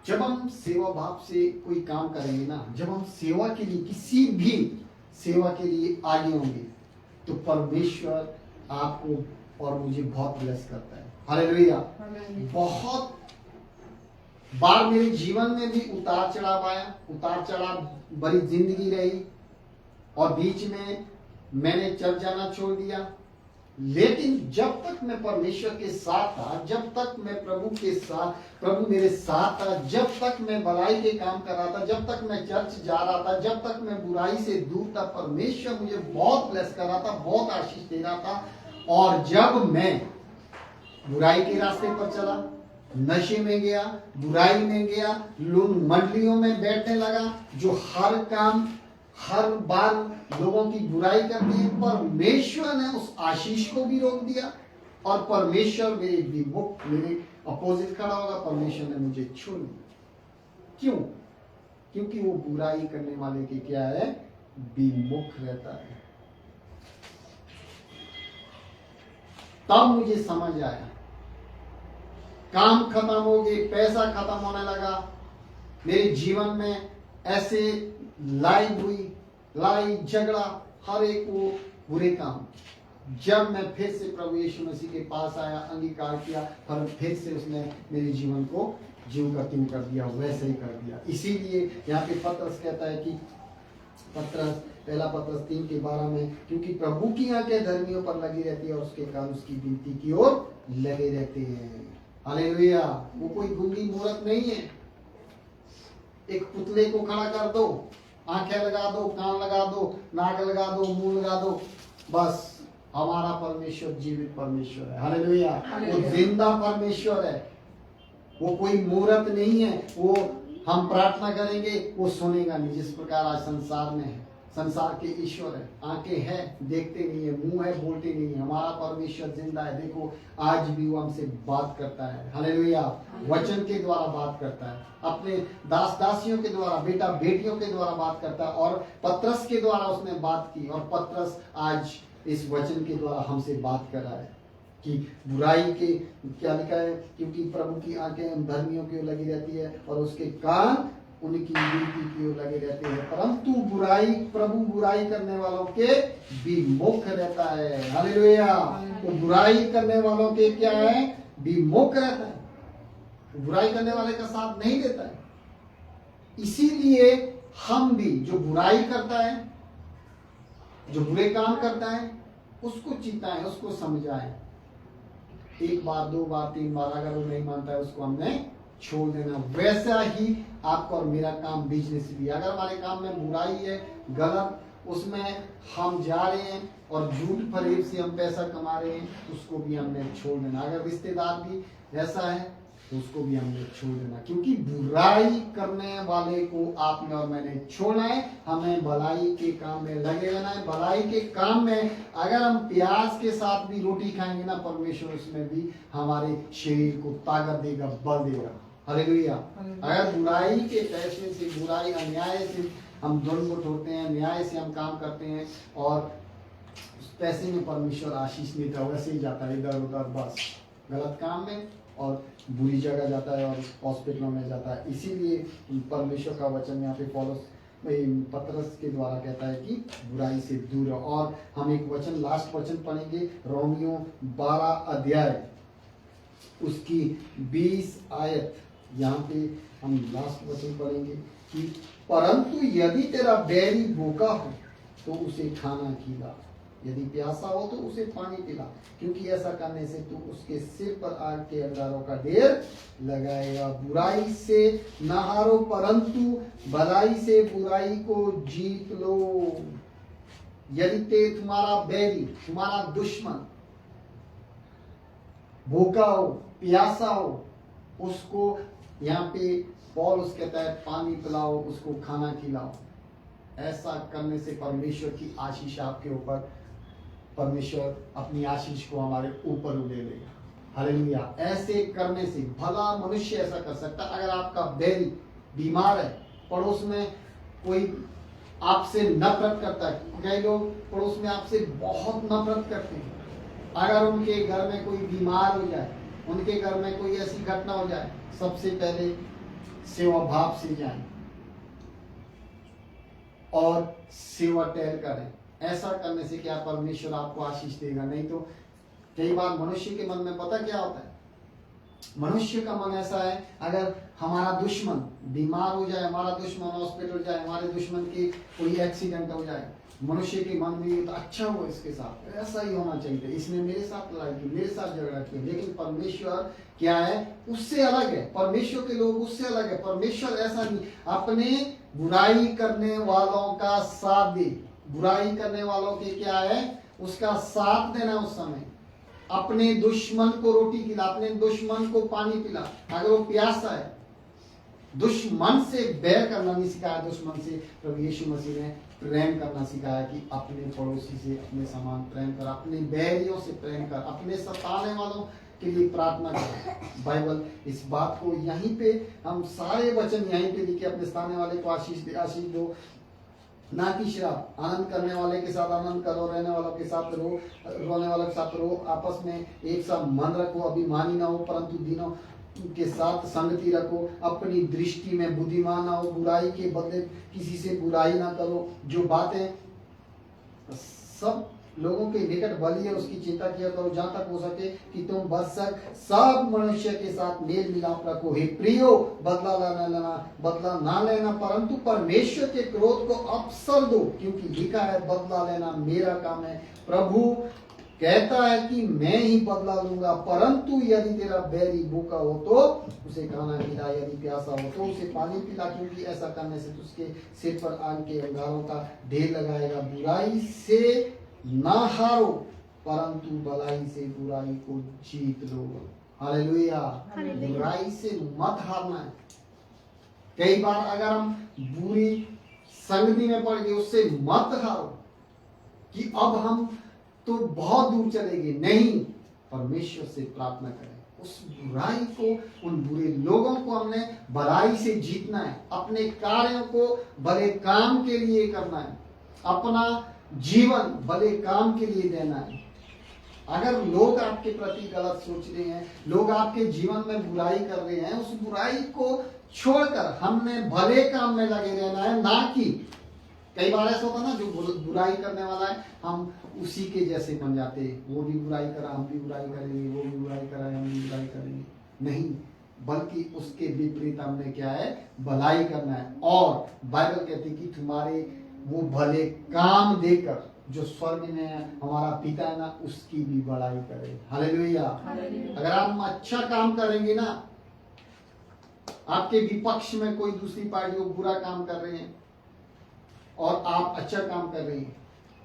जब हम सेवा भाव से कोई काम करेंगे ना, जब हम सेवा के लिए किसी भी सेवा के लिए आगे होंगे, तो परमेश्वर आपको और मुझे बहुत ब्लेस करता है। हालेलुया। बहुत बार मेरे जीवन में भी उतार चढ़ाव आया, उतार चढ़ाव बड़ी जिंदगी रही और बीच में मैंने चर्च जाना छोड़ दिया। लेकिन जब तक मैं परमेश्वर के साथ था, जब तक मैं प्रभु मेरे साथ था, जब तक मैं भलाई के काम कर रहा था, जब तक मैं चर्च जा रहा था, जब तक मैं बुराई से दूर था, परमेश्वर मुझे बहुत ब्लेस कर रहा था, बहुत आशीष दे रहा था। और जब मैं बुराई के रास्ते पर चला, नशे में गया, बुराई में गया, लोग मंडलियों में बैठने लगा, जो हर बार लोगों की बुराई करती है, परमेश्वर ने उस आशीष को भी रोक दिया और परमेश्वर मेरे विमुख, मेरे अपोजिट खड़ा होगा। परमेश्वर ने मुझे छोड़ दिया। क्यों? क्योंकि वो बुराई करने वाले के क्या है, विमुख रहता है। तब मुझे समझ आया, काम खत्म हो गए, पैसा खत्म होने लगा, मेरे जीवन में ऐसे लड़ाई झगड़ा, हर एक वो बुरे काम। जब मैं फिर से प्रभु यीशु मसीह के पास आया, अंगीकार किया, पर फिर से उसने मेरे जीवन को ज्यों का त्यों कर दिया, वैसे ही कर दिया। इसीलिए यहाँ पे पत्रस कहता है कि पत्रस, पहला पत्रस 3:12 में, क्योंकि प्रभु की आंखें धर्मियों पर लगी रहती है और उसके कान उसकी विनती की ओर लगे रहते हैं। हालेलुया। वो कोई गूंगी मूरत नहीं है। एक पुतले को खड़ा कर दो, आंखें लगा दो, कान लगा दो, नाक लगा दो, मुंह लगा दो, बस हमारा परमेश्वर जीवित परमेश्वर है। हालेलुया। वो जिंदा परमेश्वर है, वो कोई मूरत नहीं है। वो हम प्रार्थना करेंगे वो सुनेगा नहीं। जिस प्रकार आज संसार में है, संसार के ईश्वर है, आंखें हैं देखते नहीं है, मुंह है बोलते नहीं है। हमारा परमेश्वर जिंदा है। देखो आज भी वो हमसे बात करता है। हालेलुया। वचन के द्वारा बात करता है, अपने दास दासियों के द्वारा, बेटा बेटियों के द्वारा बात करता है, और पत्रस के द्वारा उसने बात की, और पत्रस आज इस वचन के द्वारा हमसे बात कर रहा है कि बुराई के क्या लिखा है, क्योंकि प्रभु की आंखें धर्मियों की ओर लगी रहती है और उसके कान उनकी विनती की ओर लगे रहते हैं, परंतु प्रभु बुराई करने वालों के विमुख रहता है। हालेलुया। तो बुराई करने वालों के क्या है, विमुख रहता है, बुराई करने वाले का साथ नहीं देता है। इसीलिए हम भी जो बुराई करता है, जो बुरे काम करता है, उसको चिताएं, उसको समझाएं। एक बार, दो बार, तीन बार, अगर वो नहीं मानता है उसको हमने छोड़ देना। वैसा ही आपका और मेरा काम बिजनेस भी। अगर हमारे काम में बुराई है, गलत, उसमें हम जा रहे हैं और झूठ फरेब से हम पैसा कमा रहे हैं, उसको भी हमने छोड़ देना। अगर रिश्तेदार भी ऐसा है तो उसको भी हमने छोड़ देना, क्योंकि बुराई करने वाले को आपने और मैंने छोड़ना है। हमें भलाई के काम में लगे रहना है। भलाई के काम में अगर हम प्याज के साथ भी रोटी खाएंगे ना, परमेश्वर उसमें भी हमारे शरीर को ताकत देगा, बल देगा। हालेलुया। अगर बुराई के फैसले से, बुराई अन्याय से हम दंड उठाते हैं, न्याय से हम काम करते हैं और उस पैसे में परमेश्वर आशीष देता है, वैसे ही जाता है इधर उधर, बस गलत काम में और बुरी जगह जाता है और हॉस्पिटलों में जाता है। इसीलिए परमेश्वर का वचन यहाँ पे पौलुस पत्रस के द्वारा कहता है कि बुराई से दूर रहो। और हम एक वचन, लास्ट वचन पढ़ेंगे, रोमियो 12 अध्याय उसकी 20 आयत। यहाँ पे हम लास्ट वचन पढ़ेंगे कि परंतु यदि तेरा बैरी भूखा हो तो उसे खाना खिला, यदि प्यासा हो तो उसे पानी पिला, क्योंकि ऐसा करने से तू उसके सिर पर आग के अंगारों का ढेर लगाएगा। बुराई से न हारो, परंतु भलाई से बुराई को जीत लो। यदि ते तुम्हारा बैरी, तुम्हारा दुश्मन भूखा हो, प्यासा हो, उसको यहाँ पे पौलुस कहता है पानी पिलाओ, उसको खाना खिलाओ। ऐसा करने से परमेश्वर की आशीष आपके ऊपर, परमेश्वर अपनी आशीष को हमारे ऊपर ले लेगा। हालेलुया। ऐसे करने से भला मनुष्य ऐसा कर सकता है। अगर आपका बैरी बीमार है, पड़ोस में कोई आपसे नफरत करता है, कई लोग पड़ोस में आपसे बहुत नफरत करते हैं, अगर उनके घर में कोई बीमार हो जाए, उनके घर में कोई ऐसी घटना हो जाए, सबसे पहले सेवा भाव से जाएं और सेवा टहल करें। ऐसा करने से क्या परमेश्वर आपको आशीष देगा। नहीं तो कई बार मनुष्य के मन में पता क्या होता है, मनुष्य का मन ऐसा है, अगर हमारा दुश्मन बीमार हो जाए, हमारा दुश्मन हॉस्पिटल जाए, हमारे दुश्मन की कोई एक्सीडेंट हो जाए, मनुष्य के मन में तो अच्छा हो, इसके साथ ऐसा ही होना चाहिए, इसने मेरे साथ लड़ाई की, मेरे साथ झगड़ा किया। लेकिन परमेश्वर क्या है, उससे अलग है। परमेश्वर के लोग उससे अलग है। परमेश्वर ऐसा नहीं, अपने बुराई करने वालों का साथ दे। बुराई करने वालों के क्या है, उसका साथ देना। उस समय अपने दुश्मन को रोटी खिला, अपने दुश्मन को पानी पिला। अगर वो प्यासा है, दुश्मन से बैर करना नहीं सिखाया, दुश्मन से प्रभु यीशु मसीह ने प्रेम करना सिखाया कि अपने पड़ोसी से अपने समान प्रेम कर, अपने बैरियों से प्रेम कर, अपने सताने वालों के लिए प्रार्थना कर। बाइबल इस बात को यहीं पे, हम सारे वचन यहीं पे लिखे, अपने सताने वाले को आशीष दो, ना कि श्राप। आनंद करने वाले के साथ आनंद करो, रहने वालों के साथ रहो, रोने वालों के साथ रहो, आपस में एक साथ मन रखो, अभिमानी ना हो, परंतु दिनों के साथ संगति रखो, अपनी दृष्टि में बुद्धिमान ना हो, बुराई के बदले किसी से बुराई ना करो। जो बातें सब लोगों के निकट बलिए उसकी चिंता किया करो, जहां तक हो सके कि तुम बदसक सब मनुष्य के साथ मेल मिलाप रखो। हे प्रियो, बदला ना लेना परंतु परमेश्वर के क्रोध को अवसर दो, क्योंकि लिखा है बदला लेना मेरा काम है, प्रभु कहता है कि मैं ही बदला लूंगा। परंतु यदि तेरा बैरी भूखा हो तो उसे खाना खिला, यदि प्यासा हो तो उसे पानी पिला, क्योंकि ऐसा करने से उसके सिर पर आग के अंगारों का ढेर लगाएगा। बुराई से ना हारो परंतु भलाई से बुराई को जीत लो। हालेलुया। बुराई से मत हारना है। कई बार अगर हम बुरी संगति में पड़ गए उससे मत हारो कि अब हम तो बहुत दूर चले गए, नहीं, परमेश्वर से प्रार्थना करें। उस बुराई को, उन बुरे लोगों को हमने भलाई से जीतना है, अपने कार्यों को भले काम के लिए करना है, अपना जीवन भले काम के लिए देना है। अगर लोग आपके प्रति गलत सोच रहे हैं, लोग आपके जीवन में बुराई कर रहे हैं, उस बुराई को छोड़कर हमने भले काम में लगे रहना है, ना कि कई बार ऐसा होता है ना, जो बुराई करने वाला है हम उसी के जैसे बन जाते हैं। वो भी बुराई करा हम भी बुराई करेंगे, वो भी बुराई करा हम भी बुराई करेंगे, नहीं, बल्कि उसके विपरीत हमने क्या है, भलाई करना है। और बाइबल कहती है कि तुम्हारे वो भले काम देकर जो स्वर्ग में है हमारा पिता है ना, उसकी भी बड़ाई करे। हालेलुया। अगर आप अच्छा काम करेंगे ना, आपके विपक्ष में कोई दूसरी पार्टी वो बुरा काम कर रहे हैं और आप अच्छा काम कर रहे हैं,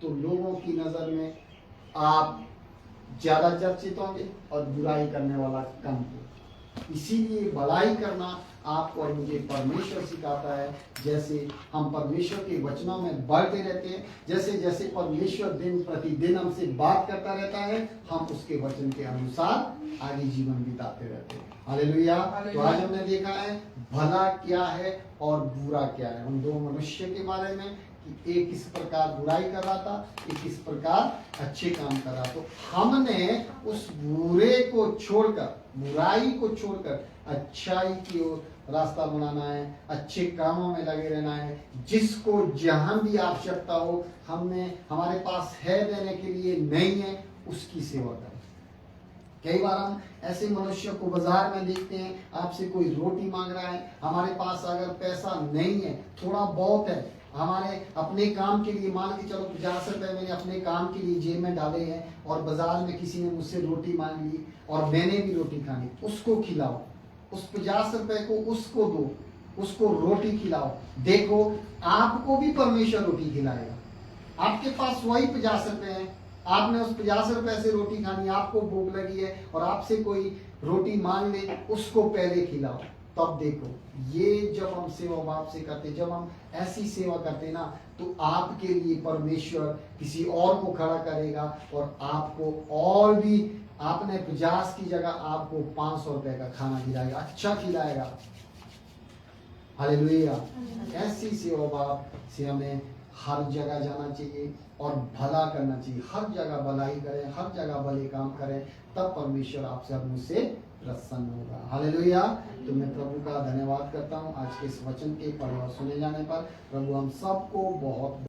तो लोगों की नजर में आप ज्यादा चर्चित होंगे और बुराई करने वाला कम हो। इसीलिए भलाई करना आपको और मुझे परमेश्वर सिखाता है। जैसे हम परमेश्वर के वचनों में बढ़ते रहते हैं, जैसे जैसे परमेश्वर दिन प्रतिदिन हमसे बात करता रहता है, हम उसके वचन के अनुसार आगे जीवन बिताते रहते हैं। हालेलुया। तो आज हमने देखा है भला क्या है और बुरा क्या है। हम दो मनुष्य के बारे में कि एक किस प्रकार बुराई कर रहा था, एक किस प्रकार अच्छे काम कर रहा। तो हमने उस बुरे को छोड़कर, बुराई को छोड़कर अच्छाई की ओर रास्ता बनाना है, अच्छे कामों में लगे रहना है। जिसको जहां भी आवश्यकता हो, हमने हमारे पास है देने के लिए, नहीं है उसकी सेवा करें। कई बार हम ऐसे मनुष्य को बाजार में देखते हैं, आपसे कोई रोटी मांग रहा है, हमारे पास अगर पैसा नहीं है, थोड़ा बहुत है, हमारे अपने काम के लिए, मान के चलो 50 रुपए मैंने अपने काम के लिए जेब में डाले हैं और बाजार में किसी ने मुझसे रोटी मांग ली और मैंने भी रोटी खानी, उसको खिलाओ, उस 50 रुपए को उसको दो, उसको रोटी खिलाओ। देखो आपको भी परमेश्वर रोटी खिलाएगा। आपके पास वही 50 रुपए हैं, आपने उस 50 रुपए से रोटी खानी, आपको भूख लगी है और आपसे कोई रोटी मांग ले, उसको पहले खिलाओ। तब देखो, ये जब हम सेवा भाव से करते, जब हम ऐसी सेवा करते ना, तो आपके लिए परमेश्वर किसी और को खड़ा करेगा और आपको और भी, आपने 50 की जगह आपको 500 रुपए का खाना खिलाएगा, अच्छा खिलाएगा। हालेलुया। ऐसी सेवा भाव से हमें हर जगह जाना चाहिए और भला करना चाहिए। हर जगह भलाई करें, हर जगह भले काम करें, तब परमेश्वर आपसे और मुझसे प्रसन्न होगा। हालेलुया। तो मैं प्रभु का धन्यवाद करता हूँ आज के इस वचन के पढ़े और सुने जाने पर। प्रभु हम सबको बहुत